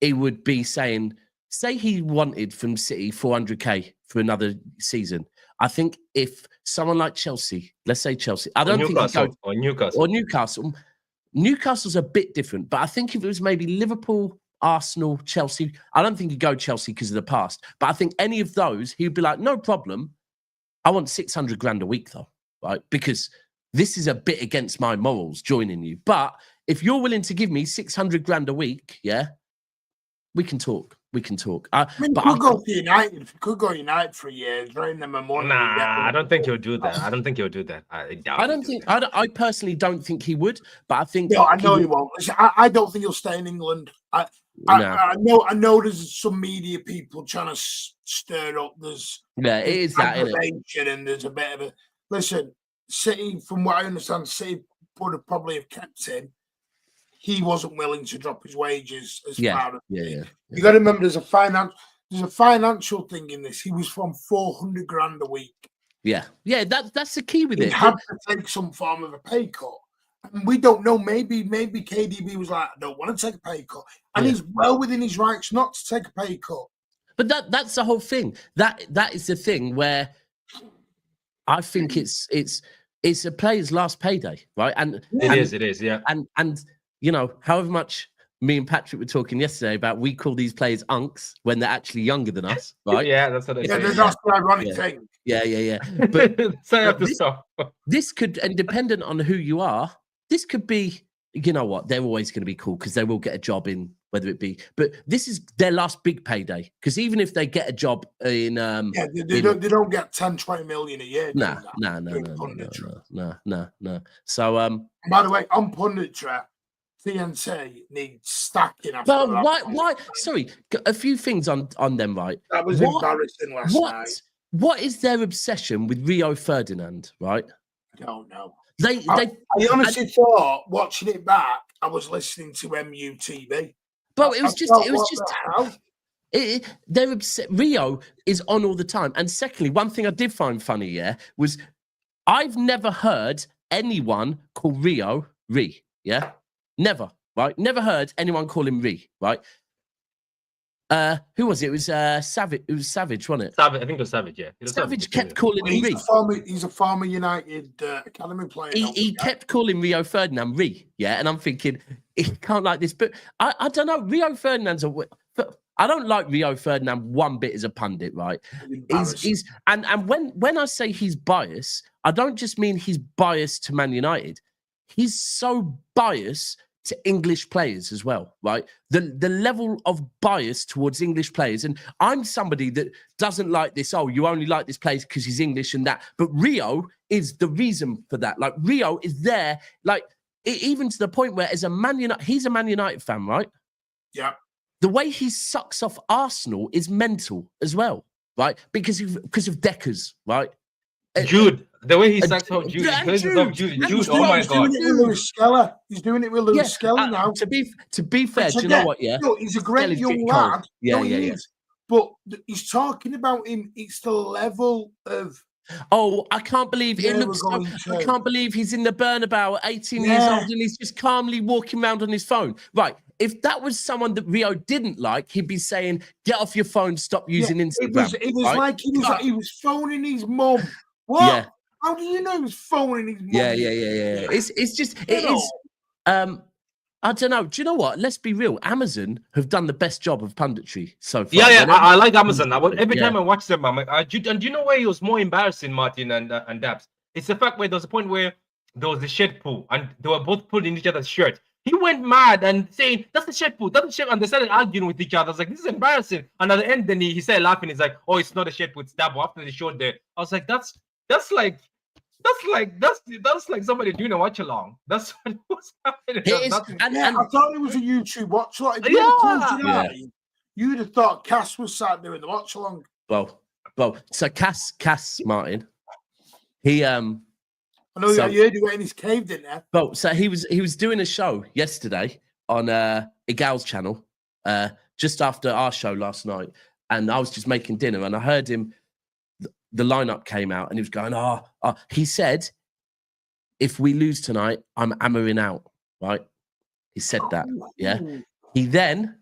it would be saying, say he wanted from City 400k for another season. I think if someone like Chelsea, let's say Chelsea, I don't think Newcastle's a bit different, but I think if it was maybe Liverpool, Arsenal, Chelsea, I don't think he'd go Chelsea because of the past. But I think any of those, he'd be like, no problem. I want 600 grand a week though, right? Because this is a bit against my morals joining you. But if you're willing to give me 600 grand a week, yeah, we can talk. We can talk.
I mean, but could go to United. Could go United for a year, drain them a money.
Nah, I don't think he'll do that. I don't think he'll do that.
I personally don't think he would. But I think.
No, I know he won't. I don't think he'll stay in England. I know there's some media people trying to stir up. There's
it is that,
and there's a bit of a listen. City, from what I understand, City would have probably have kept him. He wasn't willing to drop his wages as far as You got to remember, there's a financial thing in this. He was from 400 grand a week.
Yeah, that's the key with
he
it.
He had to take some form of a pay cut, and we don't know. Maybe KDB was like, I don't want to take a pay cut, and he's well within his rights not to take a pay cut.
But that's the whole thing. That is the thing where I think it's a player's last payday, right? And
it is, yeah.
And you know, however much me and Patrick were talking yesterday about, we call these players unks when they're actually younger than us, right?
Yeah, that's what they say.
That's the ironic thing.
Yeah. But
stop.
This could, and dependent on who you are, this could be, you know what, they're always going to be cool because they will get a job in, whether it be, but this is their last big payday. Because even if they get a job in,
they don't get 10, 20 million a year.
No. So,
by the way, on Punditry, TNT needs stacking.
But why? Sorry, a few things on them, right?
That was embarrassing last night.
What is their obsession with Rio Ferdinand, right?
I don't know.
I
honestly thought, watching it back, I was listening to MUTV.
But it was just they're upset. Rio is on all the time. And secondly, one thing I did find funny, was I've never heard anyone call Rio Ree, Never, right? Never heard anyone call him Ree, right? Who was it? It was Savage. It was Savage, wasn't it?
Savage, I think it was Savage, yeah.
Savage kept calling him Ree.
He's a former United academy player.
He kept calling Rio Ferdinand Ree, and I'm thinking, he can't like this. But I don't know. Rio Ferdinand's I don't like Rio Ferdinand one bit as a pundit, right? He's and when I say he's biased, I don't just mean he's biased to Man United. He's so biased to English players as well, right? The level of bias towards English players. And I'm somebody that doesn't like this, you only like this player because he's English and that. But Rio is the reason for that. Like, Rio is there, like, even to the point where as a Man United, he's a Man United fan, right?
Yeah.
The way he sucks off Arsenal is mental as well, right? Because of Deckers, right?
Jude, the way he sucks off Jude, Jude, oh my God.
He's doing it with Lewis Skelly now.
To be fair, do you know what? Yeah,
he's a great young lad.
Yeah.
But he's talking about him. It's the level of.
Oh, I can't believe it looks. I can't believe he's in the Bernabeu, 18 years old, and he's just calmly walking around on his phone. Right. If that was someone that Rio didn't like, he'd be saying, "Get off your phone, stop using Instagram."
It was right? Like he was phoning his mum. What?
Yeah.
How do you know he was phoning his mum?
Yeah. It's just it is. I don't know. Do you know what? Let's be real. Amazon have done the best job of punditry so far.
Yeah. I like Amazon. Every time I watch them, I'm like, and do you know where it was more embarrassing, Martin and Dabs? It's the fact where there was a point where there was a shed pool and they were both pulling each other's shirt. He went mad and saying, "That's the shed pool, that's the shed," and they started arguing with each other. I was like, "This is embarrassing." And at the end, then he started laughing. He's like, "Oh, it's not a shed pool, it's Dabo." After they showed there, I was like, "That's like That's like somebody doing a watch along. That's what was happening.
It is,
And I thought it was a YouTube watch along. If you
Yeah.
closed your eye, you'd have thought Cass was sat doing the watch along.
Well, so Cass Martin, he
I know you heard he went in his cave, didn't you?
Well, so he was doing a show yesterday on Igal's channel, just after our show last night, and I was just making dinner, and I heard him. The lineup came out, and he was going, he said, if we lose tonight, I'm hammering out, right? He said that, yeah. He then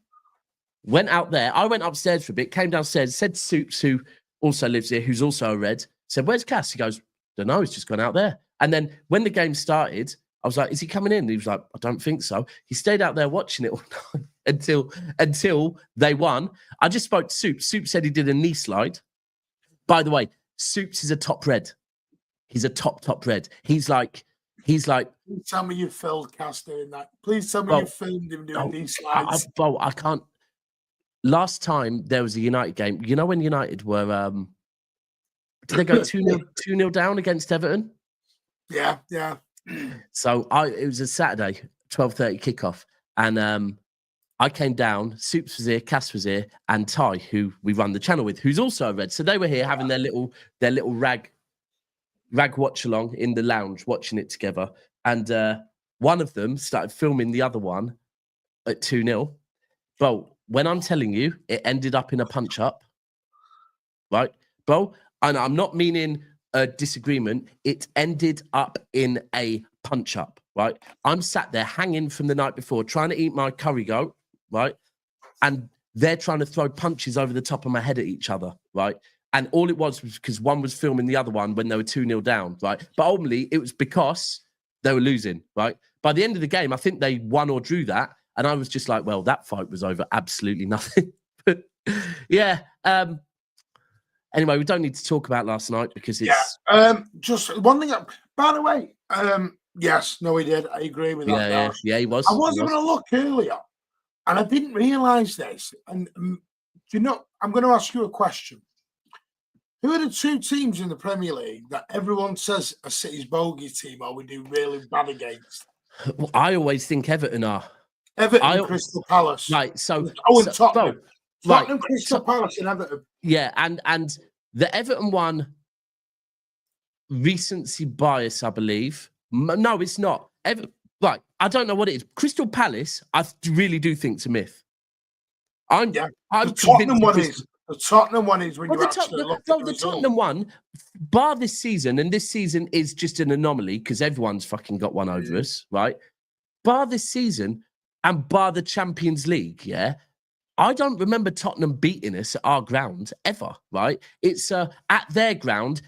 went out there. I went upstairs for a bit, came downstairs, said to Soups, who also lives here, who's also a Red, said, where's Cass? He goes, don't know, he's just gone out there. And then when the game started, I was like, is he coming in? And he was like, I don't think so. He stayed out there watching it all night until they won. I just spoke to Soups. Soups said he did a knee slide. By the way, Soups is a top Red. He's a top Red. He's like. Please tell me you filmed Cass doing that. Please tell me you filmed him doing these slides. I can't. Last time there was a United game, you know when United were, did they go 2-0 down against Everton?
Yeah.
So it was a Saturday, 12:30 kickoff, and I came down. Soups was here, Cass was here, and Ty, who we run the channel with, who's also a Red. So they were here having their little rag watch along in the lounge, watching it together. And one of them started filming the other one at 2-0. But when I'm telling you, it ended up in a punch up, right, bro? And I'm not meaning a disagreement. It ended up in a punch up, right? I'm sat there hanging from the night before, trying to eat my curry goat, right? And they're trying to throw punches over the top of my head at each other, right? And all it was because one was filming the other one when they were 2-0 down, right? But ultimately, it was because they were losing, right? By the end of the game, I think they won or drew that. And I was just like, well, that fight was over absolutely nothing. But yeah. Anyway, we don't need to talk about last night because it's...
just one thing. By the way, yes, no, he did. I agree with that.
Yeah, he was.
I was having a look earlier, and I didn't realise this. And you know, I'm going to ask you a question. Who are the two teams in the Premier League that everyone says are City's bogey team or we do really bad against?
Well, I always think Everton are.
Everton and Crystal Palace.
Right, so...
and Tottenham. Tottenham, Crystal Palace and Everton.
Yeah, and the Everton one, recency bias, I believe. No, it's not. Right, I don't know what it is. Crystal Palace, I really do think it's a myth. I'm
the Tottenham one is. The Tottenham one is when you actually look at the result.
Tottenham one, bar this season, and this season is just an anomaly because everyone's fucking got one over us, right? Bar this season and bar the Champions League, yeah? I don't remember Tottenham beating us at our ground ever, right? It's at their ground,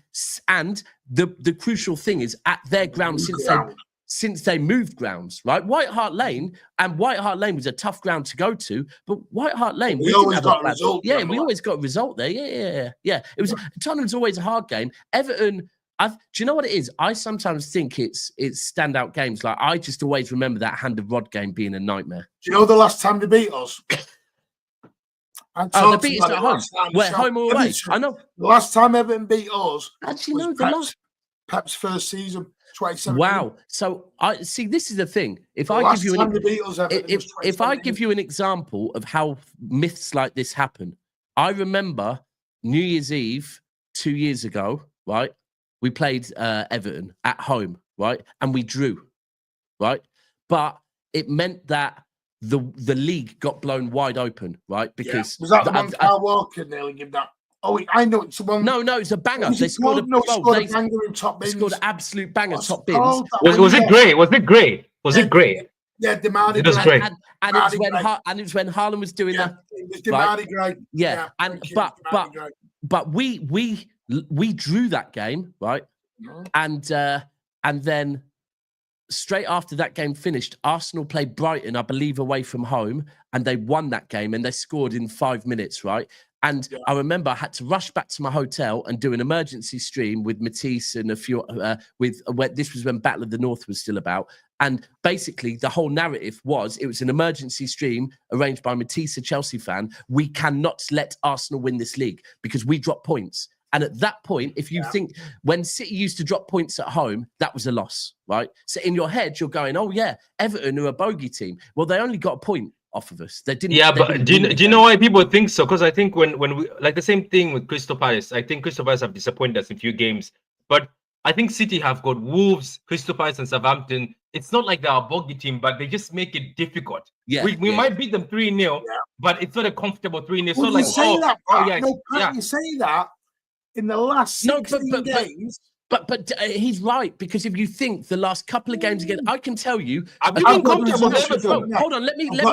and the crucial thing is at their ground since they moved grounds, right? White Hart Lane was a tough ground to go to, but White Hart Lane,
we always got a result.
Yeah, we always got a result there. Yeah. It was Tottenham's always a hard game. Everton, do you know what it is? I sometimes think it's standout games. Like I just always remember that Hand of Rod game being a nightmare.
Do you know the last time they beat us?
They beat us at home. Where, home or away? I know.
The last time Everton beat us,
actually, no,
Pep's first season, 2017.
Wow. So I see. This is the thing. If I give you an example of how myths like this happen, I remember New Year's Eve 2 years ago. Right, we played Everton at home. Right, and we drew. Right, but it meant that the league got blown wide open, right? Because
was that the one Kyle Walker nearly gave that? Oh, I know it's the one.
No, it's a banger.
They scored a banger in top bins.
Scored an absolute banger top bins.
Was it great? Was it great? Was it great?
Yeah, Demadi.
It was great.
And it was when Haaland was doing that.
It was Demadi great.
Yeah, but we drew that game, right? And then straight after that game finished, Arsenal played Brighton, I believe, away from home, and they won that game and they scored in 5 minutes, right? And I remember I had to rush back to my hotel and do an emergency stream with Matisse and a few this was when Battle of the North was still about. And basically the whole narrative was it was an emergency stream arranged by Matisse, a Chelsea fan. We cannot let Arsenal win this league because we drop points. And at that point, if you think when City used to drop points at home, that was a loss, right? So in your head, you're going, oh yeah, Everton are a bogey team. Well, they only got a point off of us. They didn't.
Yeah,
they
but
didn't
do
win the
you
game.
know why people think so? Because I think when we like the same thing with Crystal Palace. I think Crystal Palace have disappointed us in a few games, but I think City have got Wolves, Crystal Palace, and Southampton. It's not like they're a bogey team, but they just make it difficult.
Yeah,
we might beat them 3-0, but it's not a comfortable 3-0. It's
Well,
not
you
like
say that,
oh
Pat.
yeah,
No, Pat, you say that in the last 16 games.
But he's right, because if you think the last couple of games again, I can tell you.
I've been comfortable.
Hold on, let me. No,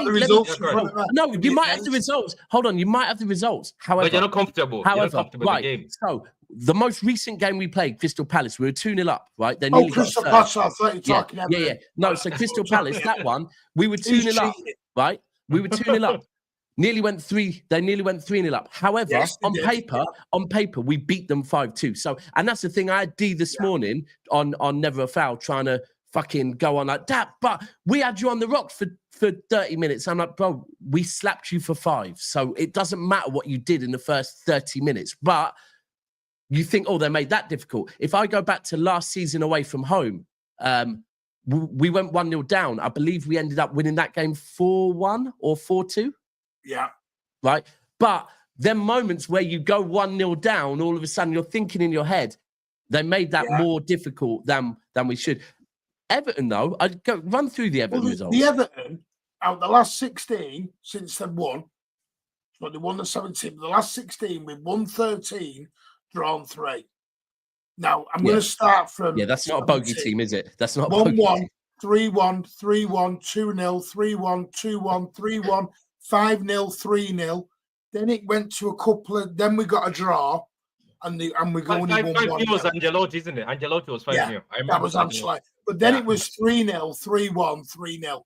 you might have the results. Hold on, you might have the results. However,
but you're not comfortable. You're not comfortable in the game.
So the most recent game we played, Crystal Palace, we were 2-0 up, right? They
nearly Crystal Palace. I thought you were talking about.
Yeah. No, so Crystal Palace, that one, we were 2-0 up, right? We were 2-0 up. They nearly went 3-0 up. However, on paper, we beat them 5-2. So, and that's the thing. I had D this morning on Never a Foul trying to fucking go on like that. But we had you on the rocks for 30 minutes. I'm like, bro, we slapped you for 5. So it doesn't matter what you did in the first 30 minutes. But you think, oh, they made that difficult. If I go back to last season away from home, we went 1-0 down. I believe we ended up winning that game 4-1 or 4-2.
Yeah.
Right. But then moments where you go 1-0 down, all of a sudden you're thinking in your head, they made that more difficult than we should. Everton, though, I'd go run through the Everton results.
The Everton, out the last 16 since they've won, but they won the 17, the last 16, we've won 13, drawn 3. Now, I'm going to start from.
Yeah, that's not 17. A bogey team, is it? That's not
1-1, 3-1, 3-1, 2-0, 3-1, 2-1, 3-1. 5-0, 3-0. Then it went to a couple of. Then we got a draw, and we only won 1-0.
Was Angelotti, isn't it? Angelotti was 5-0.
Yeah, that was Ancelotti. But then it was 3-0, 3-1, 3-0.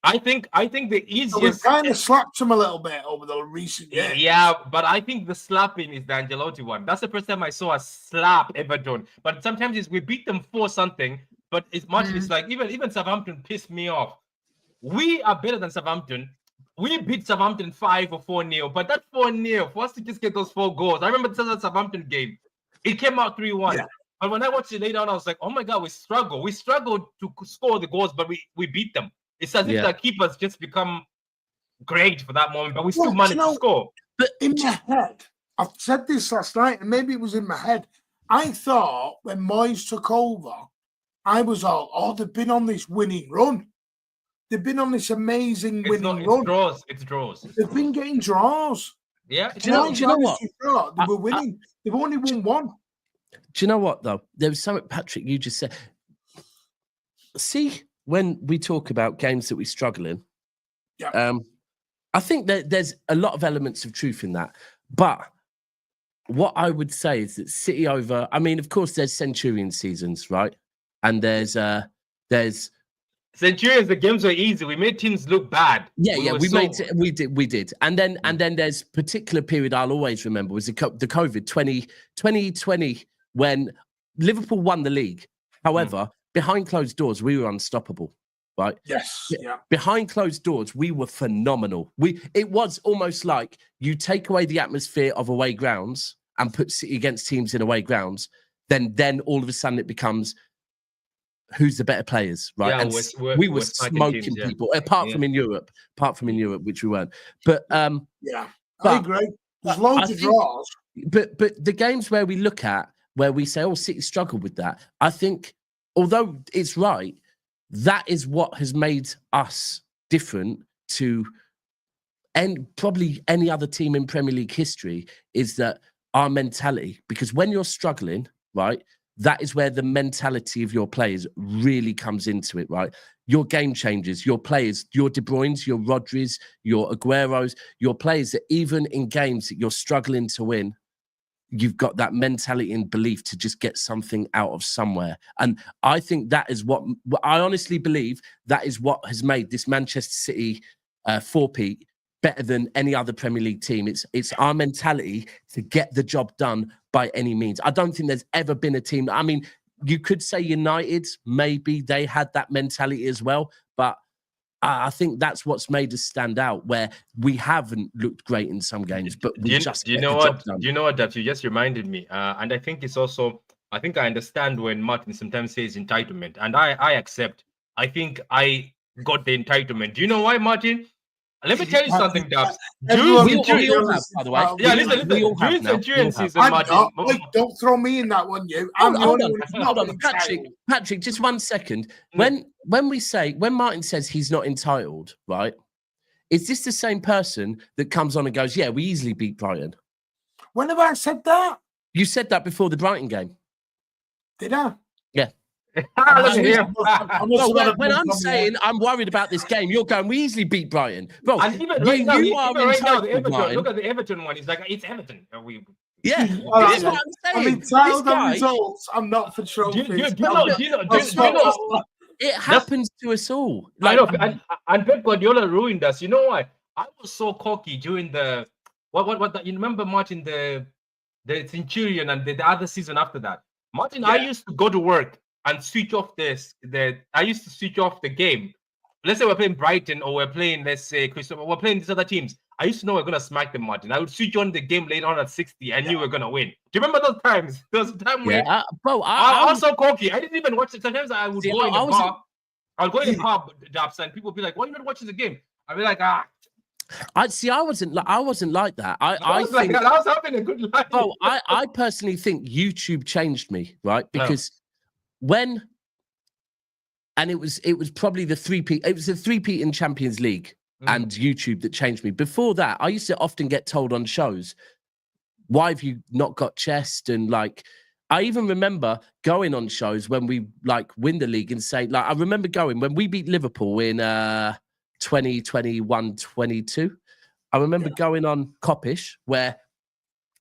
I think the easiest. So
we've kind of slapped him a little bit over the recent years.
Yeah, but I think the slapping is the Angelotti one. That's the first time I saw a slap Everton. But sometimes we beat them for something. But it's much. It's like even Southampton pissed me off. We are better than Southampton. We beat Southampton 5 or 4-0, but that 4-0 for us to just get those 4 goals. I remember the Southampton game; it came out 3-1. Yeah. But when I watched it later on, I was like, "Oh my god, we struggled. We struggled to score the goals, but we beat them. It's as if the keepers just become great for that moment, but we still managed to score."
But in my head, I've said this last night, and maybe it was in my head. I thought when Moyes took over, I was all, "Oh, they've been on this winning run. They've been on this amazing winning run.
It's draws.
They've been getting draws.
Yeah.
Do you know what?
They were winning. They've only won 1.
Do you know what, though? There was something, Patrick, you just said. See, when we talk about games that we struggle in, I think that there's a lot of elements of truth in that. But what I would say is that City over, I mean, of course, there's Centurion seasons, right? And there's
Centurions, the games were easy. We made teams look bad.
We did. And then there's particular period I'll always remember was the COVID 2020 when Liverpool won the league. However, behind closed doors, we were unstoppable, right?
Yes. Yeah.
Behind closed doors, we were phenomenal. It was almost like you take away the atmosphere of away grounds and put City against teams in away grounds, then all of a sudden it becomes who's the better players, right?
Yeah,
and we were smoking people, apart from in Europe, which we weren't. But
I agree. There's loads of draws.
But the games where we look at where we say, "Oh, City struggled with that," I think, although it's right, that is what has made us different to, and probably any other team in Premier League history, is that our mentality. Because when you're struggling, right, that is where the mentality of your players really comes into it, right? Your game changers, your players, your De Bruynes, your Rodris, your Agueros, your players that even in games that you're struggling to win, you've got that mentality and belief to just get something out of somewhere. And I think that is what, I honestly believe that is what has made this Manchester City 4-peat better than any other Premier League team. It's our mentality to get the job done by any means. I don't think there's ever been a team. I mean, you could say United, maybe they had that mentality as well, but I think that's what's made us stand out, where we haven't looked great in some games, but we just
do you know what? Do you know what? That you just reminded me, and I think it's also. I think I understand when Martin sometimes says entitlement, and I accept. I think I got the entitlement. Do you know why, Martin? Let me tell you something, Dubs.
We all have, by the way.
Yeah, listen. During Centurion season, Martin.
Wait, don't throw me in that one, you.
Hold on. Patrick, just 1 second. When Martin says he's not entitled, right? Is this the same person that comes on and goes, "Yeah, we easily beat Brighton"?
When have I said that?
You said that before the Brighton game.
Did I?
Yeah. When I'm saying I'm worried about this game, you're going, "We easily beat Brighton." Bro,
and even right now, look at the Everton one. He's like, it's Everton.
Yeah,
that's what I'm saying. I'm entitled on results. I'm not for trophies.
Do you know?
It happens to us all.
I know, and Pep Guardiola ruined us. You know why? I was so cocky during the what you remember, Martin, the Centurion and the other season after that. Martin, I used to go to work and switch off I used to switch off the game. Let's say we're playing Brighton or we're playing, let's say, we're playing these other teams. I used to know we're going to smack them, Martin. I would switch on the game later on at 60. I knew we were going to win. Do you remember those times? There was a time when I was so cocky. I didn't even watch it. Sometimes I would go in the bar. I would go in the pub, and people would be like, "Why are you not watching the game?" I'd be like, "Ah."
I wasn't like that.
I was having a good life.
Bro, I personally think YouTube changed me, right? Because it was probably the three-peat. It was the three-peat in Champions League and YouTube that changed me. Before that, I used to often get told on shows, "Why have you not got chest?" And like, I even remember going on shows when we like win the league and say, like, I remember going when we beat Liverpool in 2021-22. I remember going on Coppish, where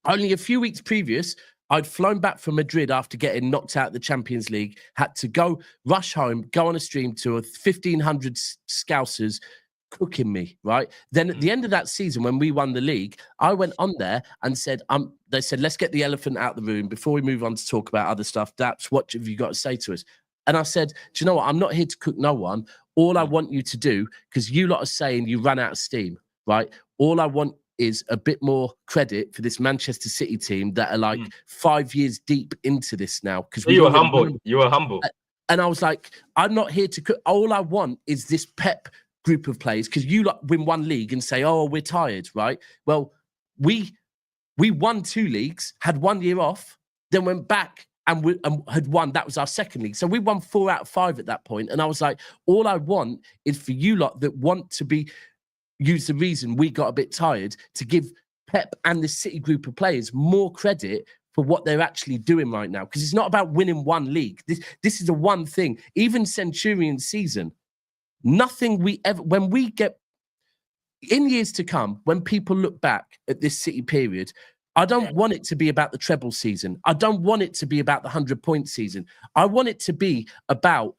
only a few weeks previous, I'd flown back from Madrid after getting knocked out of the Champions League, had to go rush home, go on a stream to 1,500 Scousers cooking me, right? Then at the end of that season, when we won the league, I went on there and said, they said, "Let's get the elephant out of the room before we move on to talk about other stuff. Daps, what have you got to say to us?" And I said, "Do you know what? I'm not here to cook no one. All I want you to do, because you lot are saying you ran out of steam, right? All I want is a bit more credit for this Manchester City team that are like 5 years deep into this now." Because
you were humble. You were humble.
And I was like, "I'm not here to cook. All I want is this Pep group of players, because you like win one league and say, 'Oh, we're tired,' right? Well, we won 2 leagues, had 1 year off, then went back and had won. That was our second league. So we won 4 out of 5 at that point. And I was like, all I want is for you lot that want to use the reason we got a bit tired to give Pep and the City group of players more credit for what they're actually doing right now. Because it's not about winning one league. This is the one thing. Even Centurion season, nothing we ever, when we get, in years to come, when people look back at this City period, I don't want it to be about the treble season. I don't want it to be about the 100-point season. I want it to be about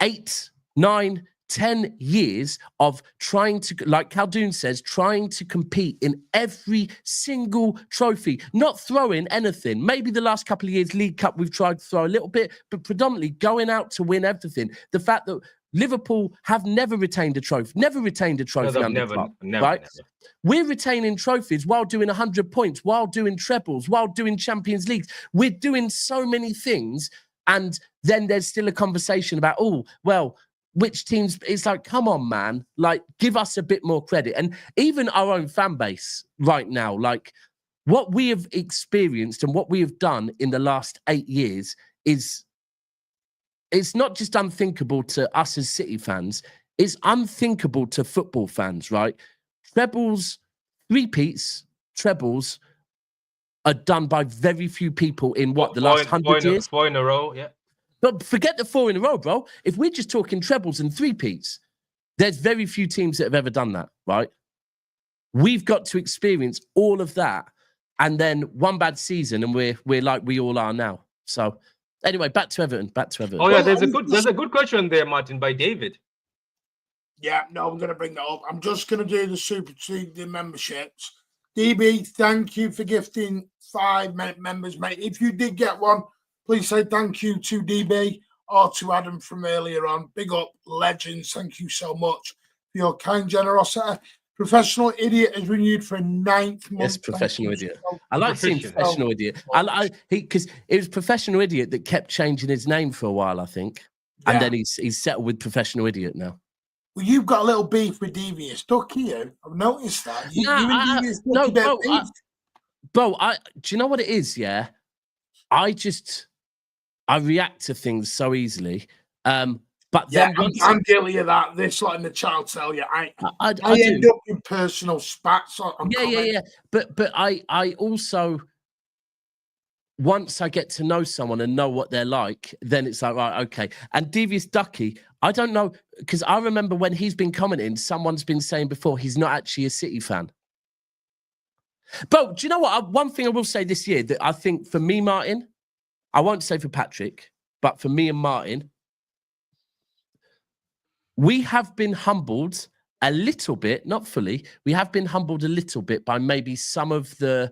8, 9, 10 years of trying to, like Khaldoon says, trying to compete in every single trophy, not throwing anything. Maybe the last couple of years, League Cup, we've tried to throw a little bit, but predominantly going out to win everything. The fact that Liverpool have never retained a trophy under Klopp, right? Never. We're retaining trophies while doing 100 points, while doing trebles, while doing Champions Leagues. We're doing so many things, and then there's still a conversation about, oh, well, which teams? It's like, come on, man, like, give us a bit more credit. And even our own fan base right now, like, what we have experienced and what we have done in the last 8 years is, it's not just unthinkable to us as City fans, it's unthinkable to football fans, right? Trebles, repeats, trebles are done by very few people in the last 100 years?
4 in a row, yeah.
But forget the 4 in a row, bro. If we're just talking trebles and three-peats, there's very few teams that have ever done that, right? We've got to experience all of that, and then one bad season, and we're like we all are now. So anyway, back to Everton.
Oh yeah, there's a good question there, Martin, by David.
Yeah, no, I'm going to bring that up. I'm just going to do the Super Tuesday memberships. DB, thank you for gifting 5 members, mate. If you did get one, please say thank you to DB or to Adam from earlier on. Big up, legends. Thank you so much. for your kind generosity. Professional idiot is renewed for a 9th month.
Yes, professional idiot. I like seeing professional idiot. Because it was professional idiot that kept changing his name for a while, I think, and then he's settled with professional idiot now.
Well, you've got a little beef with Devious Ducky, you. I've noticed that. You and Devious Ducky beef.
Bro, do you know what it is? Yeah, I react to things so easily. But then
I'm guilty of that. This letting the child tell you, I end up in personal spats.
Yeah. But I also, once I get to know someone and know what they're like, then it's like, right, okay. And Devious Ducky, I don't know, because I remember when he's been commenting, someone's been saying before he's not actually a City fan. But do you know what? One thing I will say this year that I think for me, Martin, I won't say for Patrick, but for me and Martin, we have been humbled a little bit, not fully. We have been humbled a little bit by maybe some of the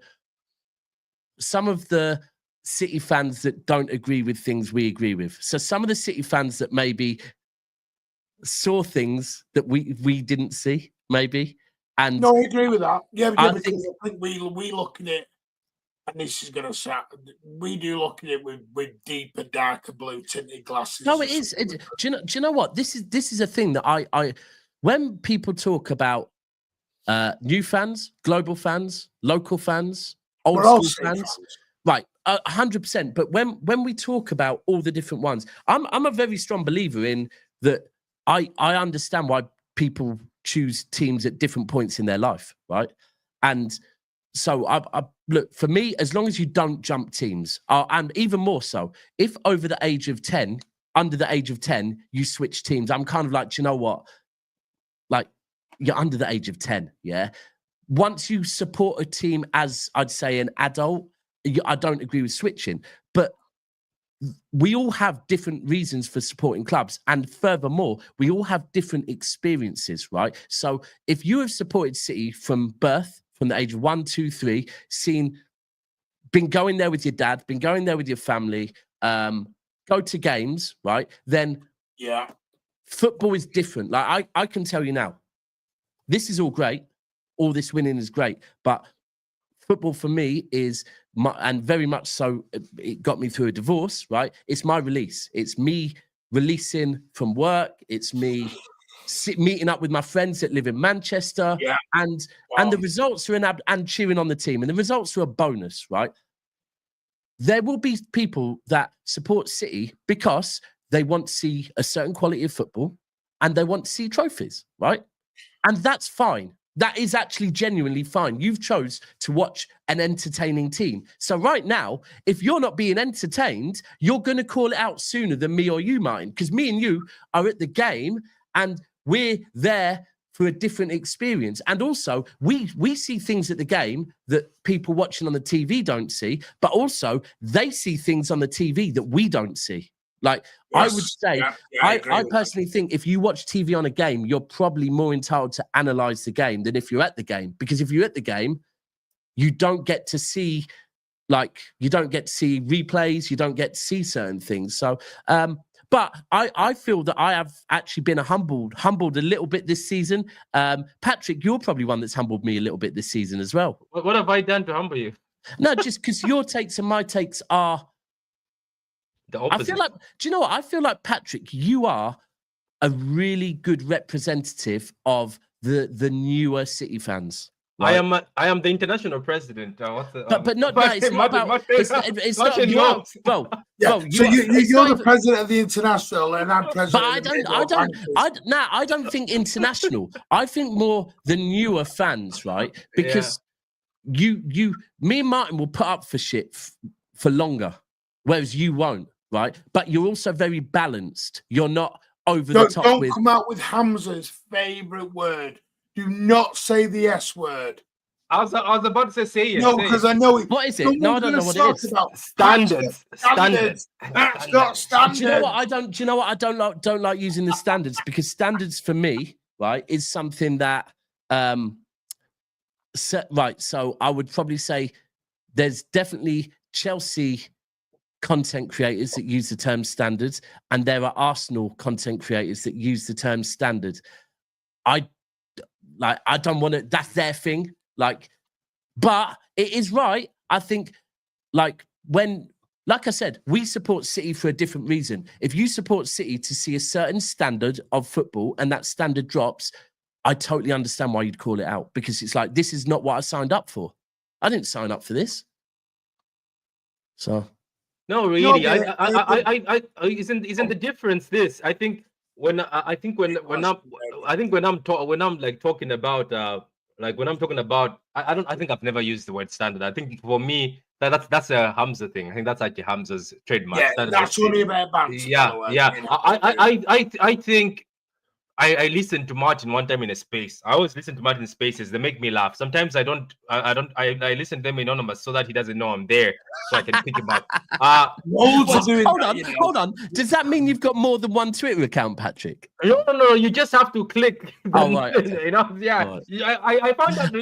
City fans that don't agree with things we agree with. So some of the City fans that maybe saw things that we didn't see, maybe. And
no, I agree with that. Yeah, because I think we look at it, and this is going to sound, we do look at it with deeper, darker blue tinted glasses.
No, it is. Do you know what? This is a thing that I when people talk about new fans, global fans, local fans, old school fans, right, 100%. But when we talk about all the different ones, I'm a very strong believer in that. I understand why people choose teams at different points in their life, right? And so I look, for me, as long as you don't jump teams, and even more so, if over the age of 10, under the age of 10, you switch teams, I'm kind of like, do you know what? Like, you're under the age of 10, yeah? Once you support a team as, I'd say, an adult, I don't agree with switching. But we all have different reasons for supporting clubs. And furthermore, we all have different experiences, right? So if you have supported City from birth, from the age of 1, 2, 3, been going there with your dad, been going there with your family, go to games, right? Then football is different. Like I can tell you now, this is all great. All this winning is great. But football for me is, and very much so, it got me through a divorce, right? It's my release. It's me releasing from work. It's me meeting up with my friends that live in Manchester.
Yeah.
And the results are and cheering on the team. And the results are a bonus, right? There will be people that support City because they want to see a certain quality of football and they want to see trophies, right? And that's fine. That is actually genuinely fine. You've chose to watch an entertaining team. So right now, if you're not being entertained, you're going to call it out sooner than me or you, Martin, because me and you are at the game and we're there for a different experience. And also, we see things at the game that people watching on the TV don't see, but also they see things on the TV that we don't see. Like, yes, I would say, I personally think if you watch TV on a game, you're probably more entitled to analyze the game than if you're at the game. Because if you're at the game, you don't get to see, you don't get to see replays, you don't get to see certain things. So, but I feel that I have actually been humbled a little bit this season. Patrick, you're probably one that's humbled me a little bit this season as well.
What have I done to humble you?
No, just because your takes and my takes are... I feel like, do you know what? I feel like, Patrick, you are a really good representative of the newer City fans.
Right? I am the international president.
But not that. It's not about. It's not you are, bro.
Yeah.
Bro,
so you're the president of the international, and I'm president.
But I don't think international. I think more the newer fans, right? Because me and Martin will put up for shit for longer, whereas you won't. Right, but you're also very balanced. You're not over the top.
Don't come out with Hamza's favorite word. Do not say the S word.
I was about to say it.
No, because I know it.
What is it? No, I don't know what it is.
Standards.
That's not standards.
Do you know what I don't? Do you know what I don't like using the standards, because standards for me, right, is something that right. So I would probably say there's definitely Chelsea content creators that use the term standards, and there are Arsenal content creators that use the term standard. I like, I don't want to, that's their thing. Like, but it is right. I think, like I said, we support City for a different reason. If you support City to see a certain standard of football and that standard drops, I totally understand why you'd call it out, because it's like, this is not what I signed up for. I didn't sign up for this. So.
No, really, isn't the difference this? I think when I'm like talking about I think I've never used the word standard. I think for me that's a Hamza thing. I think that's actually Hamza's trademark.
Yeah, that's only about banter.
Yeah. I think I listened to Martin one time in a space. I always listen to Martin in spaces. They make me laugh. Sometimes I listen to them anonymous so that he doesn't know I'm there, so I can pick him up.
Hold on. Does that mean you've got more than one Twitter account, Patrick?
No. You just have to click.
Right. Okay.
You know, yeah. Right. I found that.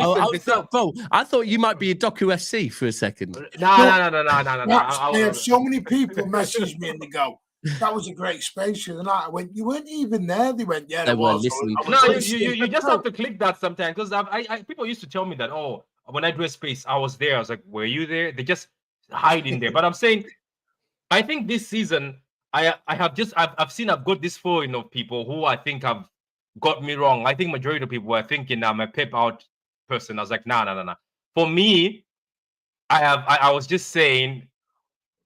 I thought you might be a Doku FC for a second.
No.
I have so many people message me and they go, that was a great space the other night. I went, you weren't even there. They went, yeah,
they weren't listening.
No, you just have to click that sometimes, because people used to tell me that, oh, when I do a space, I was there. I was like, were you there? They just hide in there. But I'm saying, I think this season, I've got this following of people who I think have got me wrong. I think majority of people were thinking I'm a pep out person. I was like, no. For me, I was just saying,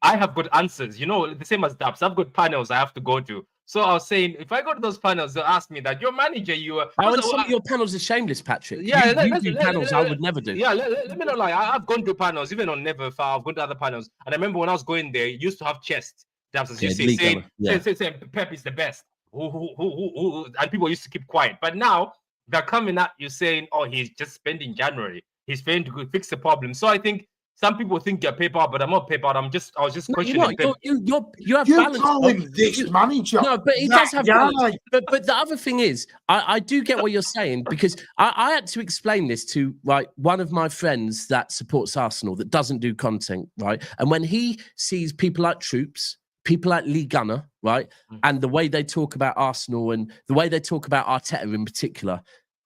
I have good answers, you know, the same as Daps. I've got panels I have to go to. So I was saying, if I go to those panels, they'll ask me that your manager,
some of your panels are shameless, Patrick.
Yeah,
you do panels I would never do.
Yeah, let me not lie. I've gone to panels, even on Never Far. I've gone to other panels, and I remember when I was going there, you used to have chests. Daps, as you say, saying Pep is the best. Who, and people used to keep quiet. But now they're coming at you saying, oh, he's just spending January. He's trying to fix the problem. So I think some people think you're paper, but I'm not paper. I was just questioning.
You have balance.
Calling this manager.
No, but he does have balance. But the other thing is, I do get what you're saying, because I had to explain this to one of my friends that supports Arsenal that doesn't do content, right? And when he sees people like Troops, people like Lee Gunner, right, and the way they talk about Arsenal and the way they talk about Arteta in particular,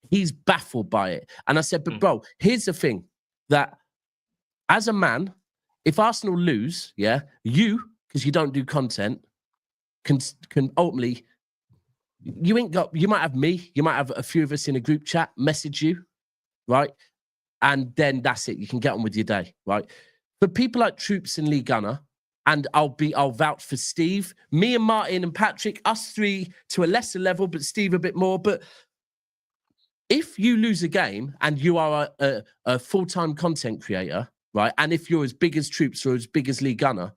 he's baffled by it. And I said, but bro, here's the thing, that as a man, if Arsenal lose, you, because you don't do content, can ultimately, you might have me, you might have a few of us in a group chat message you, right? And then that's it. You can get on with your day, right? But people like Troops and Lee Gunner, and I'll vouch for Steve, me and Martin and Patrick, us three to a lesser level, but Steve a bit more. But if you lose a game and you are a full-time content creator, right, and if you're as big as Troops or as big as Lee Gunner,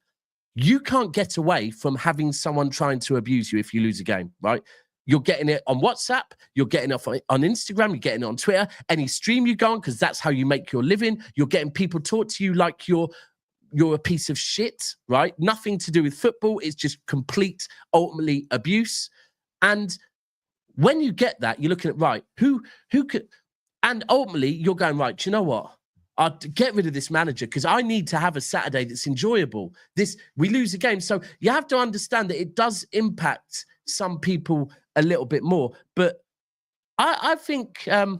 you can't get away from having someone trying to abuse you if you lose a game, right? You're getting it on WhatsApp, you're getting it on Instagram, you're getting it on Twitter, any stream you go on, because that's how you make your living. You're getting people talk to you like you're a piece of shit, right? Nothing to do with football. It's just complete, ultimately, abuse. And when you get that, you're looking at, right, who could, and ultimately you're going, right, do you know what? I'll get rid of this manager because I need to have a Saturday that's enjoyable. We lose a game. So you have to understand that it does impact some people a little bit more. But I think I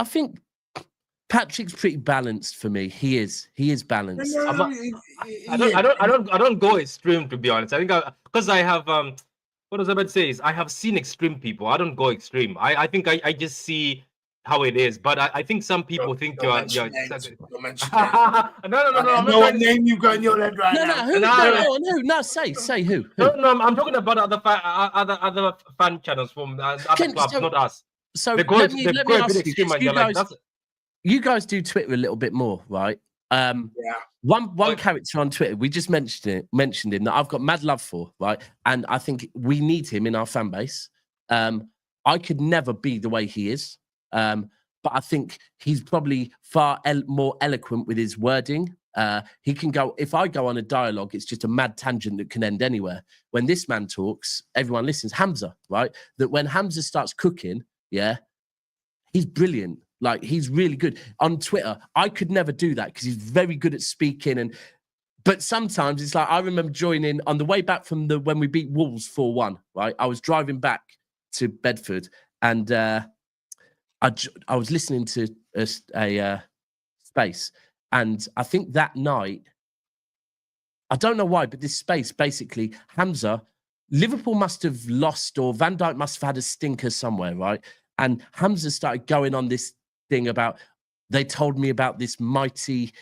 think Patrick's pretty balanced for me. He is balanced.
I don't go extreme, to be honest. I think because I have what was I about to say is I have seen extreme people. I don't go extreme. I think I just see how it is, but I think some people think you're. No, I'm
not name you got in your head right now.
No, say who?
No, I'm talking about other fan channels from other clubs, not us.
So let me ask you guys do Twitter a little bit more, right? One character on Twitter, we just mentioned him that I've got mad love for, right? And I think we need him in our fan base. I could never be the way he is. But I think he's probably far more eloquent with his wording. He can go, if I go on a dialogue, it's just a mad tangent that can end anywhere. When this man talks, everyone listens. Hamza, right? That when Hamza starts cooking, he's brilliant. Like, he's really good. On Twitter, I could never do that because he's very good at speaking. But sometimes it's like, I remember joining on the way back from when we beat Wolves 4-1, right? I was driving back to Bedford and I was listening to a space, and I think that night, I don't know why, but this space basically, Hamza, Liverpool must have lost, or Van Dijk must have had a stinker somewhere, right? And Hamza started going on this thing about, they told me about this mighty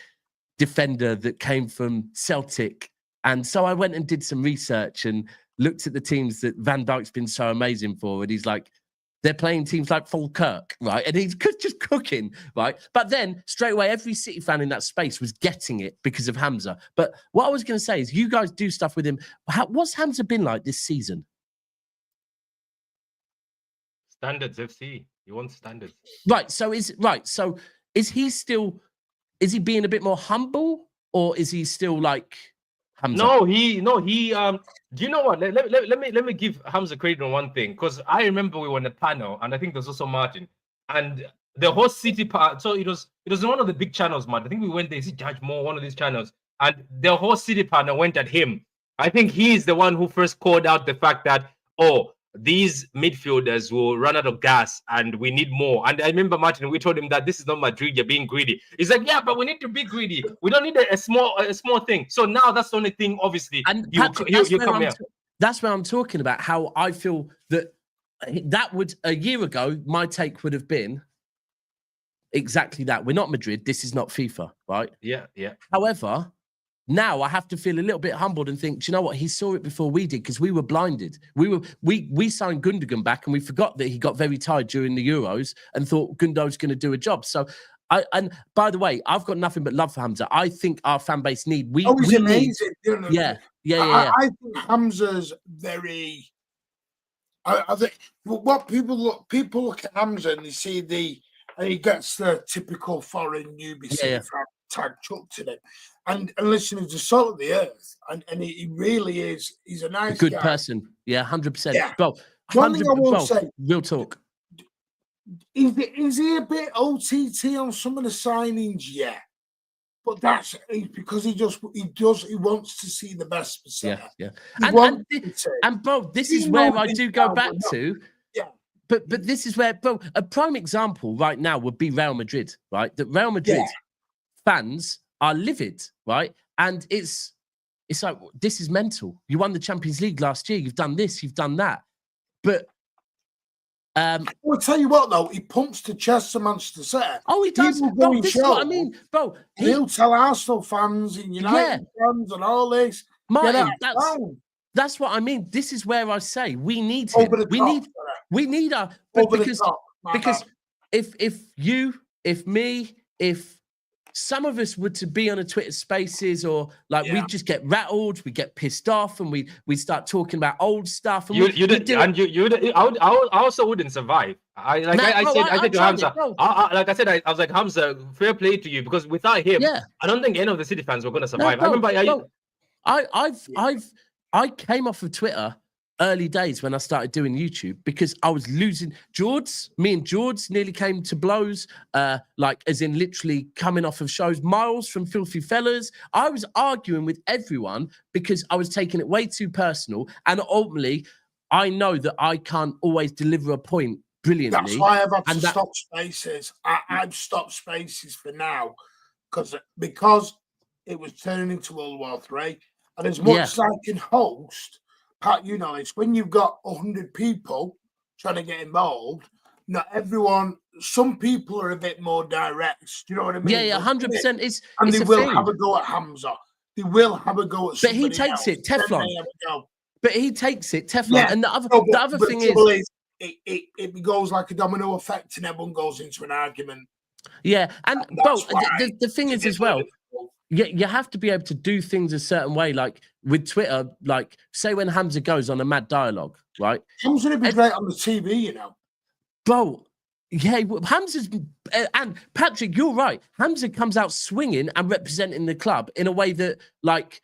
defender that came from Celtic. And so I went and did some research and looked at the teams that Van Dijk's been so amazing for. And he's like, they're playing teams like Falkirk, right? And he's just cooking, right? But then straight away, every City fan in that space was getting it because of Hamza. But what I was going to say is, you guys do stuff with him. What's Hamza been like this season?
Standards FC. He wants standards.
Right. So is he being a bit more humble, or is he still like Hamza?
No, he do you know what? Let me give Hamza credit on one thing, because I remember we were on a panel, and I think there's also Martin, and the whole City part. So it was one of the big channels, man. I think we went there, Judge Moore, one of these channels, and the whole City panel went at him. I think he's the one who first called out the fact that, these midfielders will run out of gas and we need more. And I remember, Martin, we told him that this is not Madrid, you're being greedy. He's like, yeah, but we need to be greedy. We don't need a small thing. So now that's the only thing, obviously.
And Patrick, that's where I'm talking about how I feel that would, a year ago, my take would have been exactly that. We're not Madrid. This is not FIFA, right?
Yeah.
However, now I have to feel a little bit humbled and think, do you know what? He saw it before we did, because we were blinded. We signed Gundogan back, and we forgot that he got very tired during the Euros and thought Gundogan's going to do a job. So, and by the way, I've got nothing but love for Hamza. I think our fan base he's
amazing.
Yeah.
I think Hamza's very. I think what people look at Hamza and they see and he gets the typical foreign newbie tag chucked in him. And listen, he's the salt of the earth, and he really is. He's a nice,
good
guy.
Person. Yeah, 100%.
Yeah.
Bro,
one thing I will say,
real talk.
Is he a bit OTT on some of the signings? Yeah, but that's because he wants to see the best percent.
Yeah. And bro, this is where I do go back to.
Yeah.
But this is where, bro, a prime example right now would be Real Madrid, right? That Real Madrid fans are livid, right? And it's like, this is mental. You won the Champions League last year. You've done this, you've done that. But
I'll tell you what, though, he pumps the chest to Manchester City.
Oh, he does. Bro, this is what I mean, bro.
He'll tell Arsenal fans and United fans and all this.
Martin, that's what I mean. This is where I say we need him. We need our because if me, if some of us were to be on a Twitter Spaces, or like we just get rattled, we get pissed off, and we start talking about old stuff. And
I also wouldn't survive. I said to Hamza, I was like, Hamza, fair play to you, because without him, I don't think any of the City fans were going to survive.
I came off of Twitter early days when I started doing YouTube because I was losing. Me and George nearly came to blows, like as in literally coming off of shows. Miles from Filthy Fellas. I was arguing with everyone because I was taking it way too personal. And ultimately, I know that I can't always deliver a point brilliantly.
That's why I've had to stop Spaces. I've stopped Spaces for now because it was turning into World War III. And as much as I can host, Pat, you know, it's when you've got 100 people trying to get involved, not everyone, some people are a bit more direct. Do you know what I mean?
Yeah, 100%.
And they will have a go at Hamza. They will have a go at somebody
But he takes
else.
it, Teflon.
But
he takes it, Teflon.
Yeah.
And the other thing is
it goes like a domino effect and everyone goes into an argument.
Yeah, and bro, the thing is as well, you have to be able to do things a certain way. Like with Twitter, like say when Hamza goes on a mad dialogue, right?
Hamza would be great on the TV, you know. Bro,
yeah, Hamza's and Patrick, you're right. Hamza comes out swinging and representing the club in a way that, like,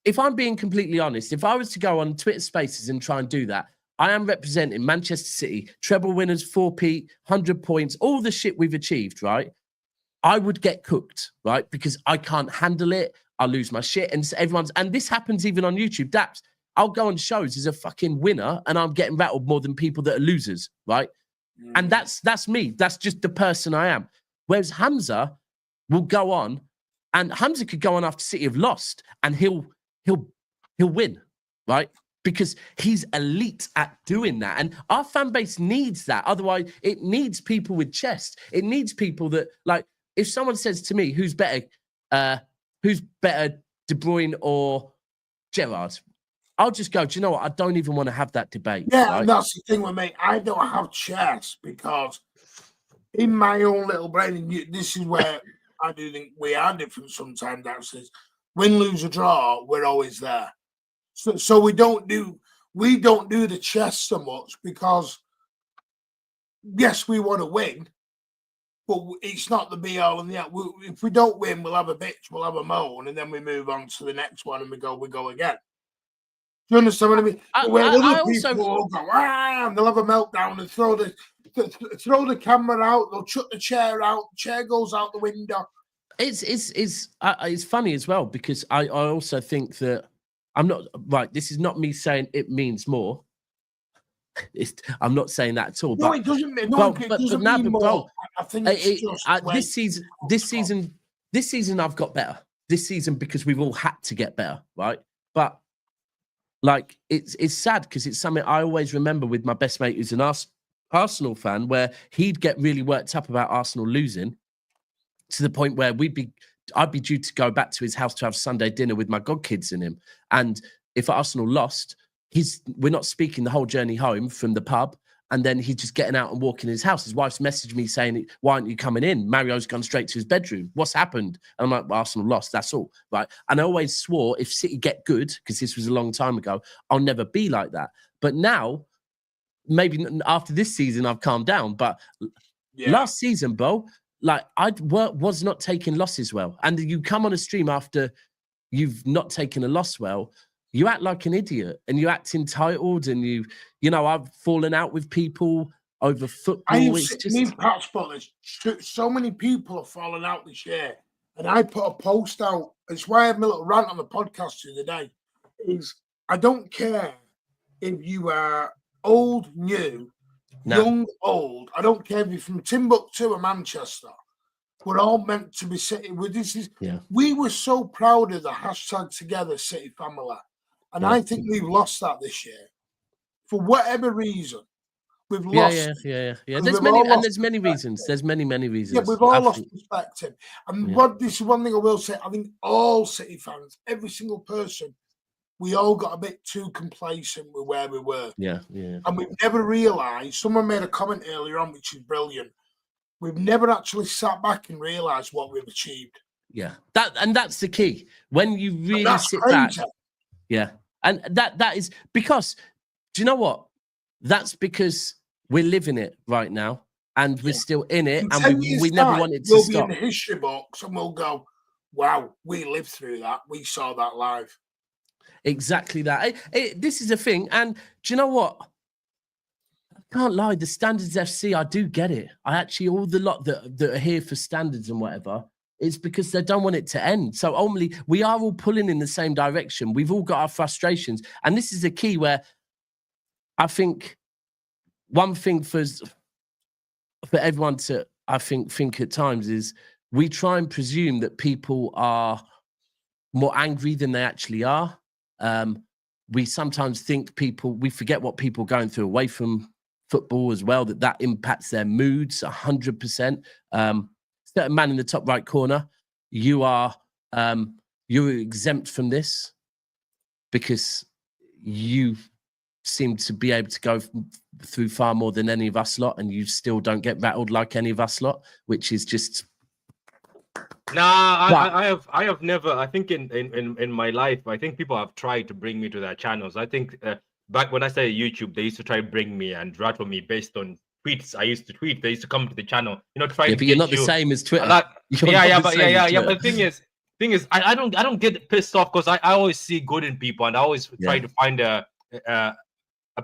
if I'm being completely honest, if I was to go on Twitter Spaces and try and do that, I am representing Manchester City, treble winners, 4P, 100 points, all the shit we've achieved, right? I would get cooked, right? Because I can't handle it. I'll lose my shit. And this happens even on YouTube. Daps, I'll go on shows as a fucking winner and I'm getting rattled more than people that are losers, right? And that's me. That's just the person I am. Whereas Hamza will go on, and Hamza could go on after City have lost, and he'll win, right? Because he's elite at doing that. And our fan base needs that. Otherwise, it needs people with chest. It needs people that, like, if someone says to me, who's better, De Bruyne or Gerrard? I'll just go, do you know what? I don't even want to have that debate.
Yeah,
right?
and that's the thing with me. I don't have chess because in my own little brain, and this is where I do think we are different sometimes, actually. Win, lose, or draw, we're always there. So we don't do the chess so much because, yes, we want to win, but it's not the be all and the end. If we don't win, we'll have a bitch, we'll have a moan, and then we move on to the next one and we go again. Do you understand what I mean? Where other people will go, and they'll have a meltdown and throw the camera out, they'll chuck the chair out, the chair goes out the window.
It's funny as well because I also think that I'm not right. This is not me saying it means more. I'm not saying that at all.
No,
but,
it doesn't mean.
No,
it
but
doesn't
now,
mean more.
bro,
I think it's just
this season I've got better. This season because we've all had to get better, right? But like it's sad because it's something I always remember with my best mate who's an Arsenal fan, where he'd get really worked up about Arsenal losing to the point where I'd be due to go back to his house to have Sunday dinner with my godkids and him. And if Arsenal lost, we're not speaking the whole journey home from the pub. And then he's just getting out and walking in his house. His wife's messaged me saying, why aren't you coming in? Mario's gone straight to his bedroom. What's happened? And I'm like, well, Arsenal lost. That's all. Right. And I always swore if City get good, because this was a long time ago, I'll never be like that. But now, maybe after this season, I've calmed down. But last season, bro, like I was not taking losses well. And you come on a stream after you've not taken a loss well, you act like an idiot and you act entitled and you know, I've fallen out with people over football.
So many people have fallen out this year. And I put a post out. It's why I had my little rant on the podcast the other day. Is I don't care if you are old, new, young, old. I don't care if you're from Timbuktu or Manchester. We're all meant to be City. We were so proud of the hashtag Together City Family. And I think we've lost that this year. For whatever reason, we've lost.
Yeah. There's many reasons. There's many reasons.
Yeah, we've all lost perspective. And this is one thing I will say. I think all City fans, every single person, we all got a bit too complacent with where we were.
Yeah.
And we've never realised. Someone made a comment earlier on, which is brilliant. We've never actually sat back and realised what we've achieved.
Yeah, that's the key. When you really sit back. Yeah. And that is because, do you know what? That's because we're living it right now and we're still in it and we never wanted to stop.
We'll be in the history books and we'll go, wow, we lived through that. We saw that live.
Exactly that. This is a thing. And do you know what? I can't lie. The Standards FC, I do get it. I actually, all the lot that are here for Standards and whatever, it's because they don't want it to end. So ultimately, we are all pulling in the same direction. We've all got our frustrations. And this is the key where I think one thing for everyone to, I think at times is we try and presume that people are more angry than they actually are. We sometimes think we forget what people are going through away from football as well, that impacts their moods 100%. Certain man in the top right corner, you're exempt from this because you seem to be able to go through far more than any of us lot, and you still don't get rattled like any of us lot, which is just.
I have never. I think in my life, I think people have tried to bring me to their channels. I think back when I started YouTube, they used to try to bring me and rattle me based on tweets I used to tweet. They used to come to the channel, try to.
But you're not the same as Twitter.
But the thing is, I don't get pissed off because I always see good in people and I always try to find a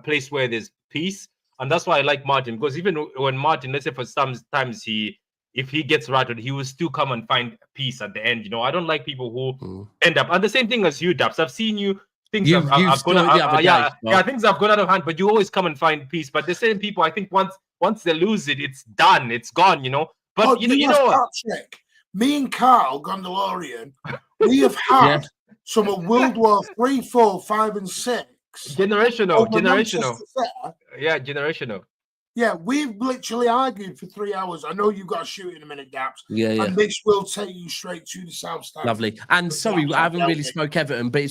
place where there's peace, and that's why I like Martin, because even when Martin, let's say for sometimes if he gets rattled, he will still come and find peace at the end. I don't like people who end up, and the same thing as you, Daps. I've seen you. Things have gone out of hand, but you always come and find peace. But the same people, I think once once they lose it, it's done. It's gone. But you know what?
Patrick, me and Carl Gondalorian, we have had some of World War 3, 4, 5, and 6.
Generational.
Yeah,
generational.
Yeah, we've literally argued for 3 hours. I know you've got to shoot in a minute, Daps.
Yeah.
And this will take you straight to the South Stand.
Lovely. And sorry, I haven't really spoke Everton, but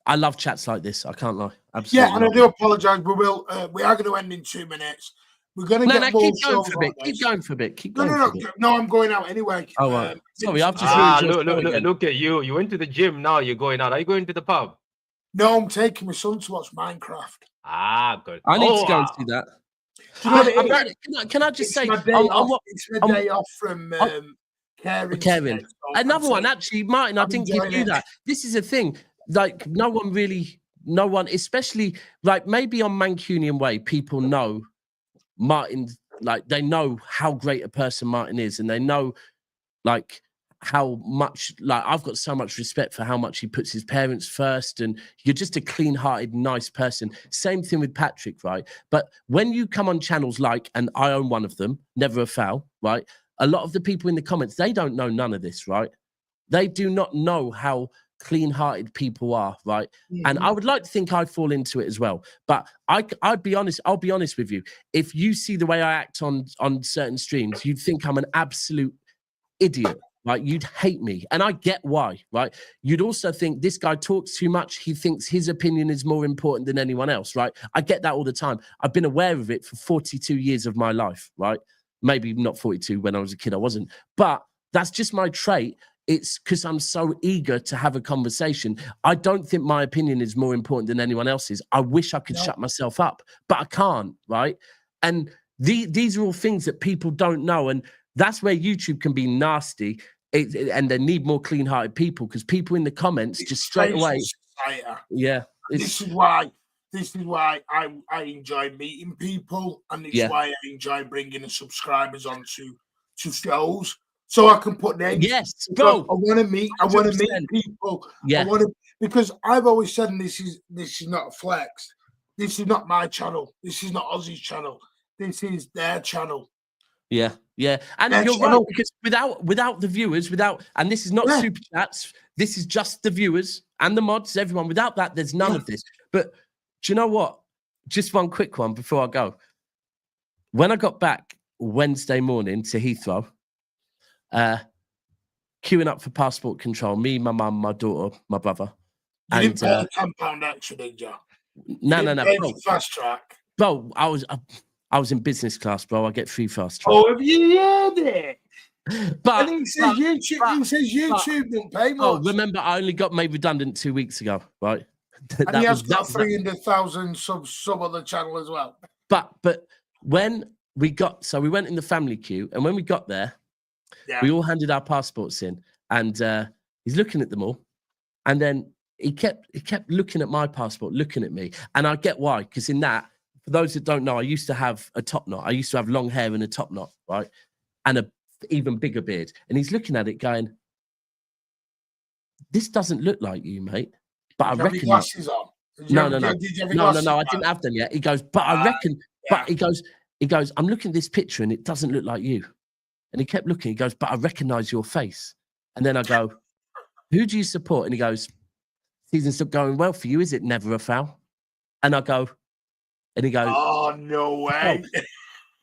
I love chats like this. I can't lie. Absolutely.
Yeah, and I do apologise. We are going to end in 2 minutes. We're going to get more
keep going for a bit. Keep going for a bit.
No, I'm going out anyway.
Oh, right. Sorry, I've just
look at you. You went to the gym. Now you're going out. Are you going to the pub?
No, I'm taking my son to watch Minecraft.
Good.
I need to go and see that. Can I just say,
it's my day off from caring.
Another one, actually, Martin, I didn't give you that. This is a thing. Like, no one, especially, like, maybe on Mancunian Way, people know Martin, like, they know how great a person Martin is, and they know, like, how much, like, I've got so much respect for how much he puts his parents first, and you're just a clean-hearted, nice person. Same thing with Patrick, right? But when you come on channels like, and I own one of them, Never a Foul, right? A lot of the people in the comments, they don't know none of this, right? They do not know how clean-hearted people are, right? Mm-hmm. And I would like to think I fall into it as well. But I'll be honest with you. If you see the way I act on certain streams, you'd think I'm an absolute idiot. Right, you'd hate me, and I get why. Right, you'd also think this guy talks too much. He thinks his opinion is more important than anyone else. Right, I get that all the time. I've been aware of it for 42 years of my life. Right, maybe not 42 when I was a kid. I wasn't, but that's just my trait. It's because I'm so eager to have a conversation. I don't think my opinion is more important than anyone else's. I wish I could shut myself up, but I can't. Right, and these are all things that people don't know, and that's where YouTube can be nasty, and they need more clean-hearted people, because people in the comments just straight away. Yeah,
this is why I enjoy meeting people, and it's why I enjoy bringing the subscribers onto shows, so I can put names.
Yes, bro.
I want to meet people.
Yeah,
because I've always said, and this is not a flex. This is not my channel. This is not Ozzy's channel. This is their channel.
Yeah, and you're right, because without the viewers, and this is not super chats, this is just the viewers and the mods, everyone. Without that, there's none of this. But do you know what? Just one quick one before I go. When I got back Wednesday morning to Heathrow, queuing up for passport control, me, my mum, my daughter, my brother.
You didn't pay £10 extra, did you?
No.
Fast track.
Bro, I was in business class, bro. I get free fast track.
Oh, have you heard it?
But
and he says YouTube didn't pay much.
Oh, remember, I only got made redundant 2 weeks ago, right?
And he has got 300,000 sub on the channel as well.
But when we went in the family queue, and when we got there, we all handed our passports in, and he's looking at them all, and then he kept looking at my passport, looking at me, and I get why, because in that. For those that don't know, I used to have a top knot. I used to have long hair and a top knot, right? And a even bigger beard. And he's looking at it going, this doesn't look like you, mate. But I reckon...
glasses on?
No, I didn't have them yet. He goes, but I reckon... But he goes, I'm looking at this picture and it doesn't look like you. And he kept looking. He goes, but I recognise your face. And then I go, who do you support? And he goes, season's not going well for you, is it? Never a foul. And I go... And he goes,
oh, no way.
Oh.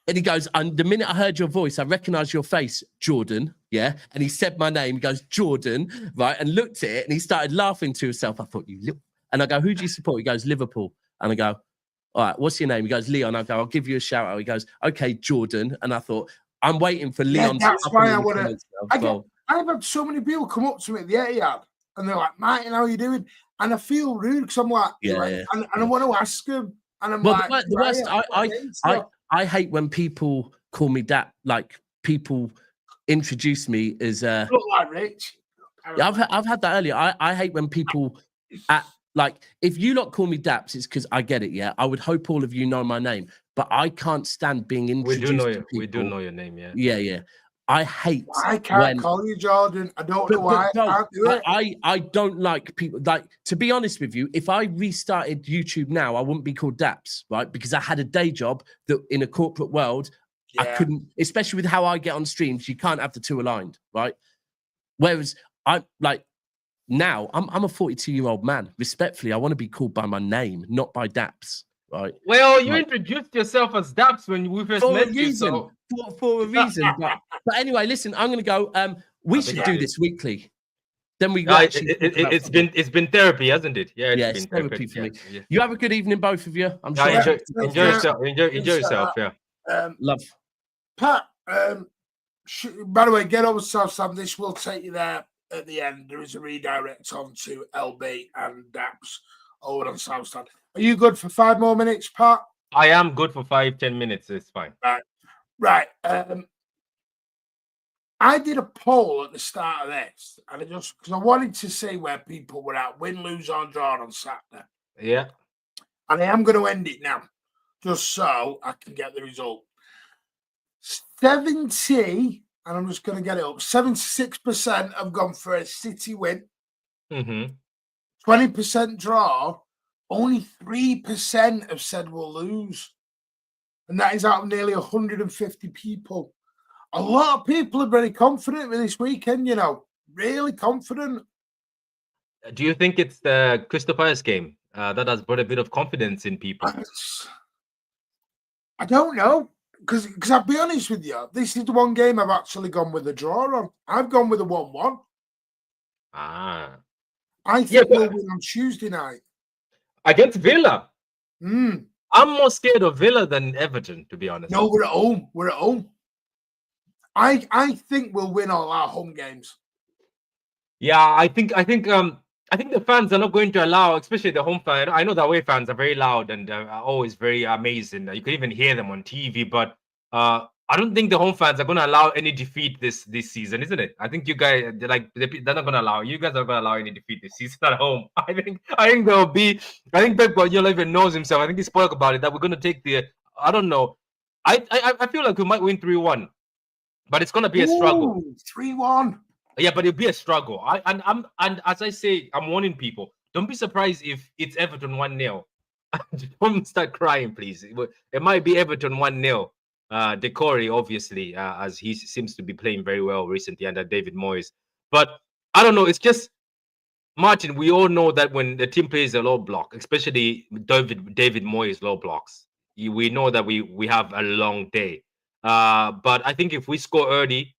And he goes, and the minute I heard your voice, I recognized your face, Jordan. Yeah. And he said my name. He goes, Jordan. Right. And looked at it and he started laughing to himself. I thought, you little. And I go, who do you support? He goes, Liverpool. And I go, all right, what's your name? He goes, Leon. I go, I'll give you a shout out. He goes, okay, Jordan. And I thought, I'm waiting for Leon.
That's why I want to. I've had so many people come up to me at the Etihad and they're like, Martin, how are you doing? And I feel rude because I'm like, and I want to ask them. And I'm like,
the worst, I hate when people call me that, like people introduce me as
look like Rich.
I've had that earlier. I hate when people like, if you lot call me Daps, it's because I get it. Yeah, I would hope all of you know my name, but I can't stand being introduced.
We do know your name. Yeah.
Yeah. I hate.
I can't call you Jordan. I don't know why. I can't do it.
I don't like people. Like, to be honest with you, if I restarted YouTube now, I wouldn't be called Daps, right? Because I had a day job that in a corporate world, I couldn't, especially with how I get on streams, you can't have the two aligned, right? Whereas I'm like, now I'm a 42-year-old man. Respectfully, I want to be called by my name, not by Daps, right?
Well, you introduced yourself as Daps when we first met you, so
for a reason. But anyway, listen, I'm going to go. We should do this weekly. Then we
it's been therapy, hasn't it? Yeah,
it's
been
therapy for me. Yeah. You have a good evening, both of you. I'm sure.
Enjoy yourself. Enjoy yourself. Yeah.
Love.
Pat. By the way, get over South Sam. This will take you there at the end. There is a redirect on to LB and Daps over on South Stand. Are you good for 5 more minutes, Pat?
I am good for 5-10 minutes. It's fine.
Right. I did a poll at the start of this, and because I wanted to see where people were at, win, lose, or draw on Saturday.
Yeah.
And I am going to end it now, just so I can get the result. 70, and I'm just going to get it up. 76% have gone for a City win. 20% draw. Only 3% have said we'll lose. And that is out of nearly 150 people. A lot of people are very confident with this weekend, you know. Really confident.
Do you think it's the Crystal Palace game that has brought a bit of confidence in people?
I don't know. Because I'll be honest with you, this is the one game I've actually gone with a draw on. I've gone with a 1-1. I think we'll win on Tuesday night.
Against Villa?
I'm
more scared of Villa than Everton, to be honest.
No, we're at home. We're at home. I think we'll win all our home games.
Yeah, I think the fans are not going to allow, especially the home fan. I know the away fans are very loud and are always very amazing. You can even hear them on TV, but I don't think the home fans are going to allow any defeat this season, isn't it? I think you guys they're not going to allow. You guys are going to allow any defeat this season at home. I think there'll be. I think Pep Guardiola even knows himself. I think he spoke about it that we're going to take the. I don't know. I feel like we might win 3-1, but it's going to be a struggle.
3-1.
Yeah, but it'll be a struggle. And as I say, I'm warning people. Don't be surprised if it's Everton 1-0. Don't start crying, please. It might be Everton 1-0. Decore, obviously, as he seems to be playing very well recently under David Moyes. But I don't know. It's just, Martin, we all know that when the team plays a low block, especially David Moyes low blocks, we know that we have a long day. But I think if we score early,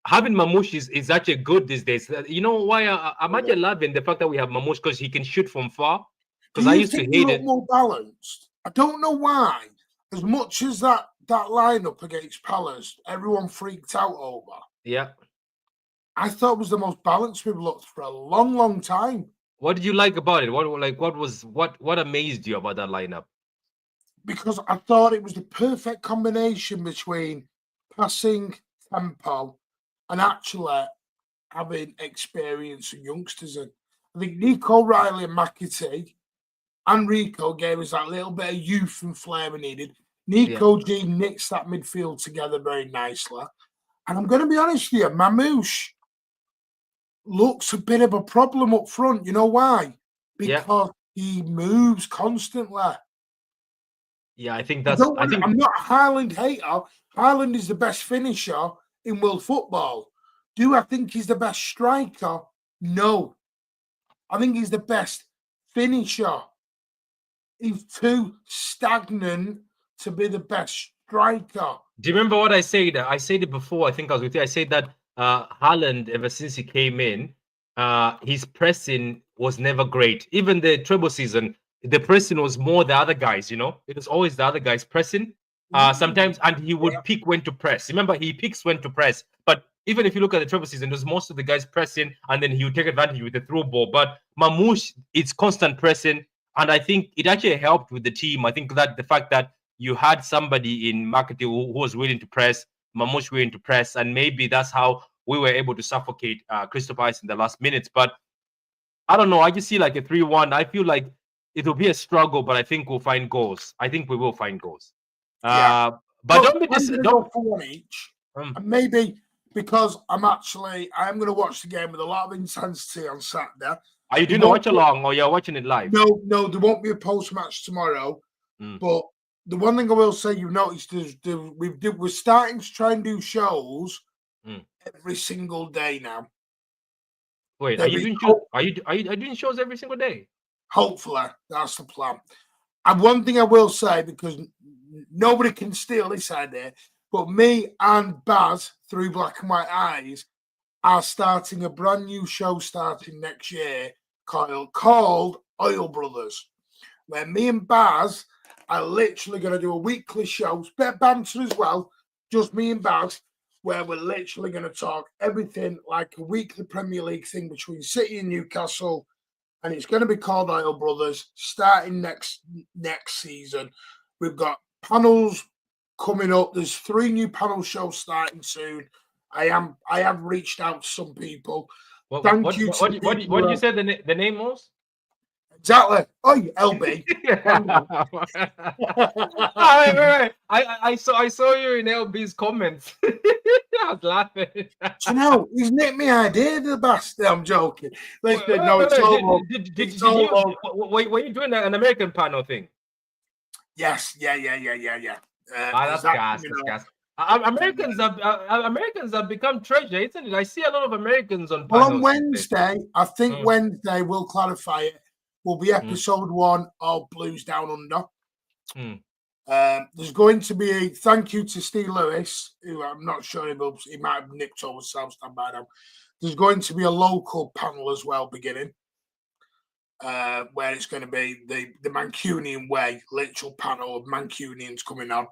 having Mamouche is actually good these days. You know why I'm actually loving the fact that we have Mamouche, because he can shoot from far. Because I used to hate it.
More balanced. I don't know why. As much as that lineup against Palace, everyone freaked out over.
Yeah.
I thought it was the most balanced we've looked for a long, long time.
What did you like about it? What amazed you about that lineup?
Because I thought it was the perfect combination between passing, tempo, and actually having experience and youngsters. And I think Nico Riley and McAtee and Rico gave us that little bit of youth and flair we needed. Nico G knits that midfield together very nicely. And I'm going to be honest with you, Mamouche looks a bit of a problem up front. You know why? Because he moves constantly.
Yeah, I think that's...
I'm not a Haaland hater. Haaland is the best finisher in world football. Do I think he's the best striker? No. I think he's the best finisher. He's too stagnant to be the best striker.
Do you remember what I said? I said it before. I think I was with you. I said that Haaland, ever since he came in, his pressing was never great. Even the treble season, the pressing was more the other guys, you know? It was always the other guys pressing. Sometimes, and he would pick when to press. Remember, he picks when to press. But even if you look at the treble season, there's most of the guys pressing, and then he would take advantage with the through ball. But Mamouche, it's constant pressing, and I think it actually helped with the team. I think that the fact that you had somebody in McAtee who was willing to press, Mamouche willing to press, and maybe that's how we were able to suffocate Crystal Palace in the last minutes. But I don't know. I just see like a 3-1. I feel like it will be a struggle, but I think we'll find goals. I think we will find goals. But don't be
for one each. And maybe because I am going to watch the game with a lot of intensity on Saturday.
Are you doing a watch along or you're watching it live?
No, there won't be a post match tomorrow. But the one thing I will say, you've noticed is we're starting to try and do shows every single day now.
Wait, are you doing shows? Are you doing shows every single day?
Hopefully, that's the plan. And one thing I will say, because nobody can steal this idea, but me and Baz, through Black and White Eyes, are starting a brand new show starting next year called Oil Brothers, where me and Baz are literally going to do a weekly show, bit of banter as well, just me and Baz, where we're literally going to talk everything like a weekly Premier League thing between City and Newcastle, and it's going to be called Oil Brothers starting next season. We've got panels coming up. There's 3 new panel shows starting soon. I have reached out to some people.
What did you say the name was?
Exactly. Oh, LB.
I saw you in LB's comments. I was laughing.
You know, he's nicked me idea, the bastard. I'm joking. Listen, no, it's all
were you doing an American panel thing?
Yes. Yeah.
That's gas. Americans have become treasure, isn't it? I see a lot of Americans on panels.
Well, on Wednesday, I think Wednesday, we'll clarify it, will be episode 1 of Blues Down Under. There's going to be a thank you to Steve Lewis, who I'm not sure he might have nipped over Southstand by now. There's going to be a local panel as well beginning, where it's going to be the Mancunian way, literal panel of Mancunians coming on,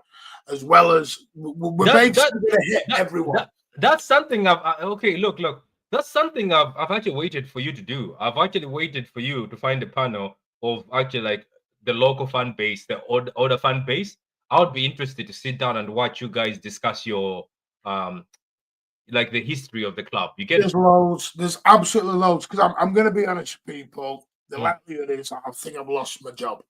as well as we're basically going to hit everyone.
That's something look. That's something I've actually waited for you to do. I've actually waited for you to find a panel of actually like the local fan base, the older fan base. I would be interested to sit down and watch you guys discuss your like the history of the club. You get
there's loads. There's absolutely loads. Because I'm going to be honest with people. The likelihood is I think I've lost my job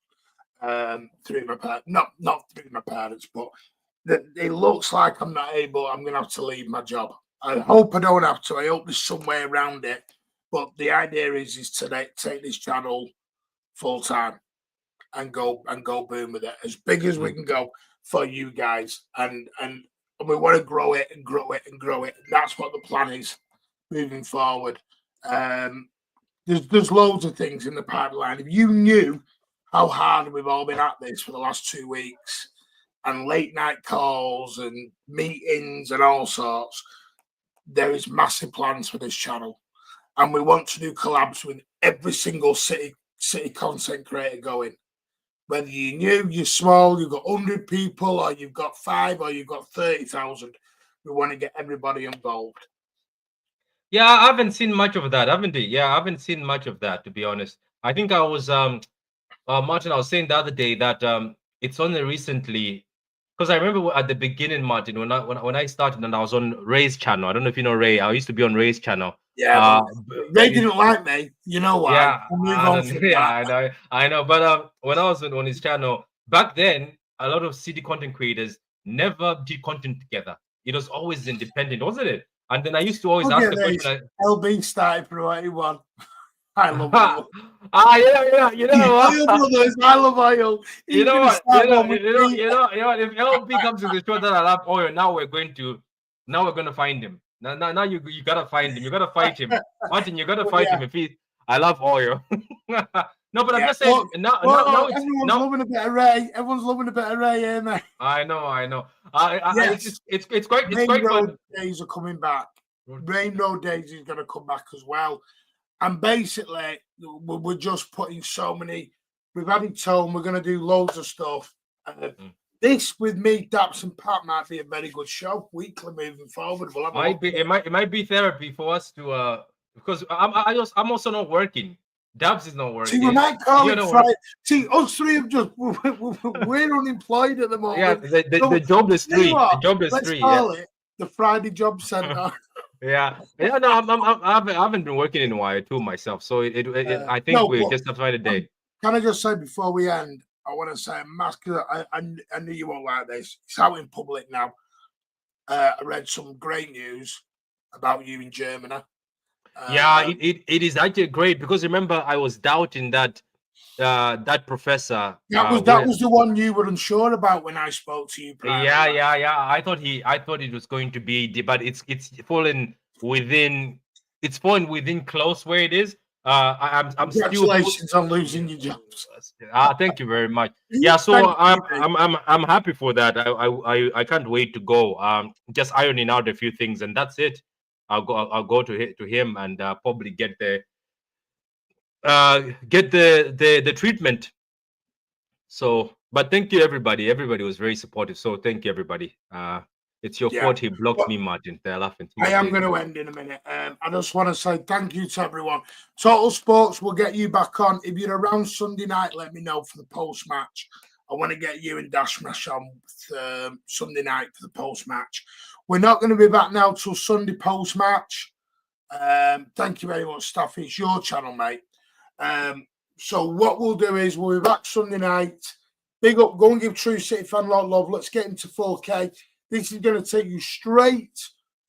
through my parents. Not through my parents, but it looks like I'm not able. I'm going to have to leave my job. I hope I don't have to. I hope there's some way around it. But the idea is to take this channel full time and go boom with it as big as we can go for you guys. And we want to grow it and grow it and grow it. That's what the plan is moving forward. There's loads of things in the pipeline. If you knew how hard we've all been at this for the last 2 weeks, and late night calls and meetings and all sorts, there is massive plans for this channel, and we want to do collabs with every single city content creator going. Whether you're new, you're small, you've got 100 people, or you've got 5, or you've got 30,000, we want to get everybody involved.
Yeah, I haven't seen much of that, haven't you? Yeah, I haven't seen much of that, to be honest. I think I was Martin, I was saying the other day that it's only recently, because I remember at the beginning, Martin, when I started and I was on Ray's channel. I don't know if you know Ray. I used to be on Ray's channel.
Yeah, Ray didn't like me. You know why?
Yeah, I know. But when I was on his channel back then, a lot of city content creators never did content together. It was always independent, wasn't it? And then I used to always ask the question.
LB started for 81. I love oil.
Yeah. You know what?
Oil Brothers, I love oil.
You know what? If LB comes to the show that I love oil, now we're going to find him. Now you gotta find him. You gotta fight him, Martin. You gotta fight him if I love oil. No, but I'm just saying. Now
everyone's loving a bit of Ray. Everyone's loving a bit of Ray, here, mate.
I know. It's quite.
Rain Road days are coming back. Rain Road days is going to come back as well. And basically, we're just putting so many. We've had it told we're going to do loads of stuff. This with me, Daps, and Pat might be a very good show weekly moving forward. We'll have
it might be therapy for us to because I'm also not working. Dabs is not working.
See, we might call it Friday. See, us three have just we're unemployed at the moment.
Yeah, the job is free. The job is free.
Let's call it the Friday Job Center.
No, I haven't been working in a while too myself. So I think we just have to find a day.
Can I just say before we end, I want to say, because I knew you won't like this. It's out in public now. I read some great news. about you in Germany.
Yeah, it is actually great because remember I was doubting that that professor.
That was the one you were unsure about when I spoke to you.
Yeah. I thought it was going to be, but it's fallen within. It's fallen within close where it is. I'm
Congratulations on losing your jobs.
Thank you very much. Yeah, so I'm happy for that. I can't wait to go. Just ironing out a few things, and that's it. I'll go to him and probably get the treatment. So, but thank you everybody. Everybody was very supportive. So thank you everybody. It's your fault he blocked me, Martin. They're laughing.
I am going to end in a minute. I just want to say thank you to everyone. Total Sports will get you back on. If you're around Sunday night, let me know for the post match. I want to get you and Dash Mash on Sunday night for the post match. We're not going to be back now till Sunday post match. Thank you very much, Staff. It's your channel, mate. So what we'll do is we'll be back Sunday night. Big up, go and give True City fan a lot of love. Let's get into 4K. This is going to take you straight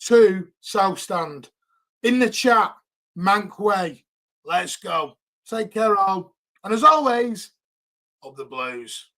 to South Stand. In the chat, Mank Way. Let's go. Take care all. And as always, up the Blues.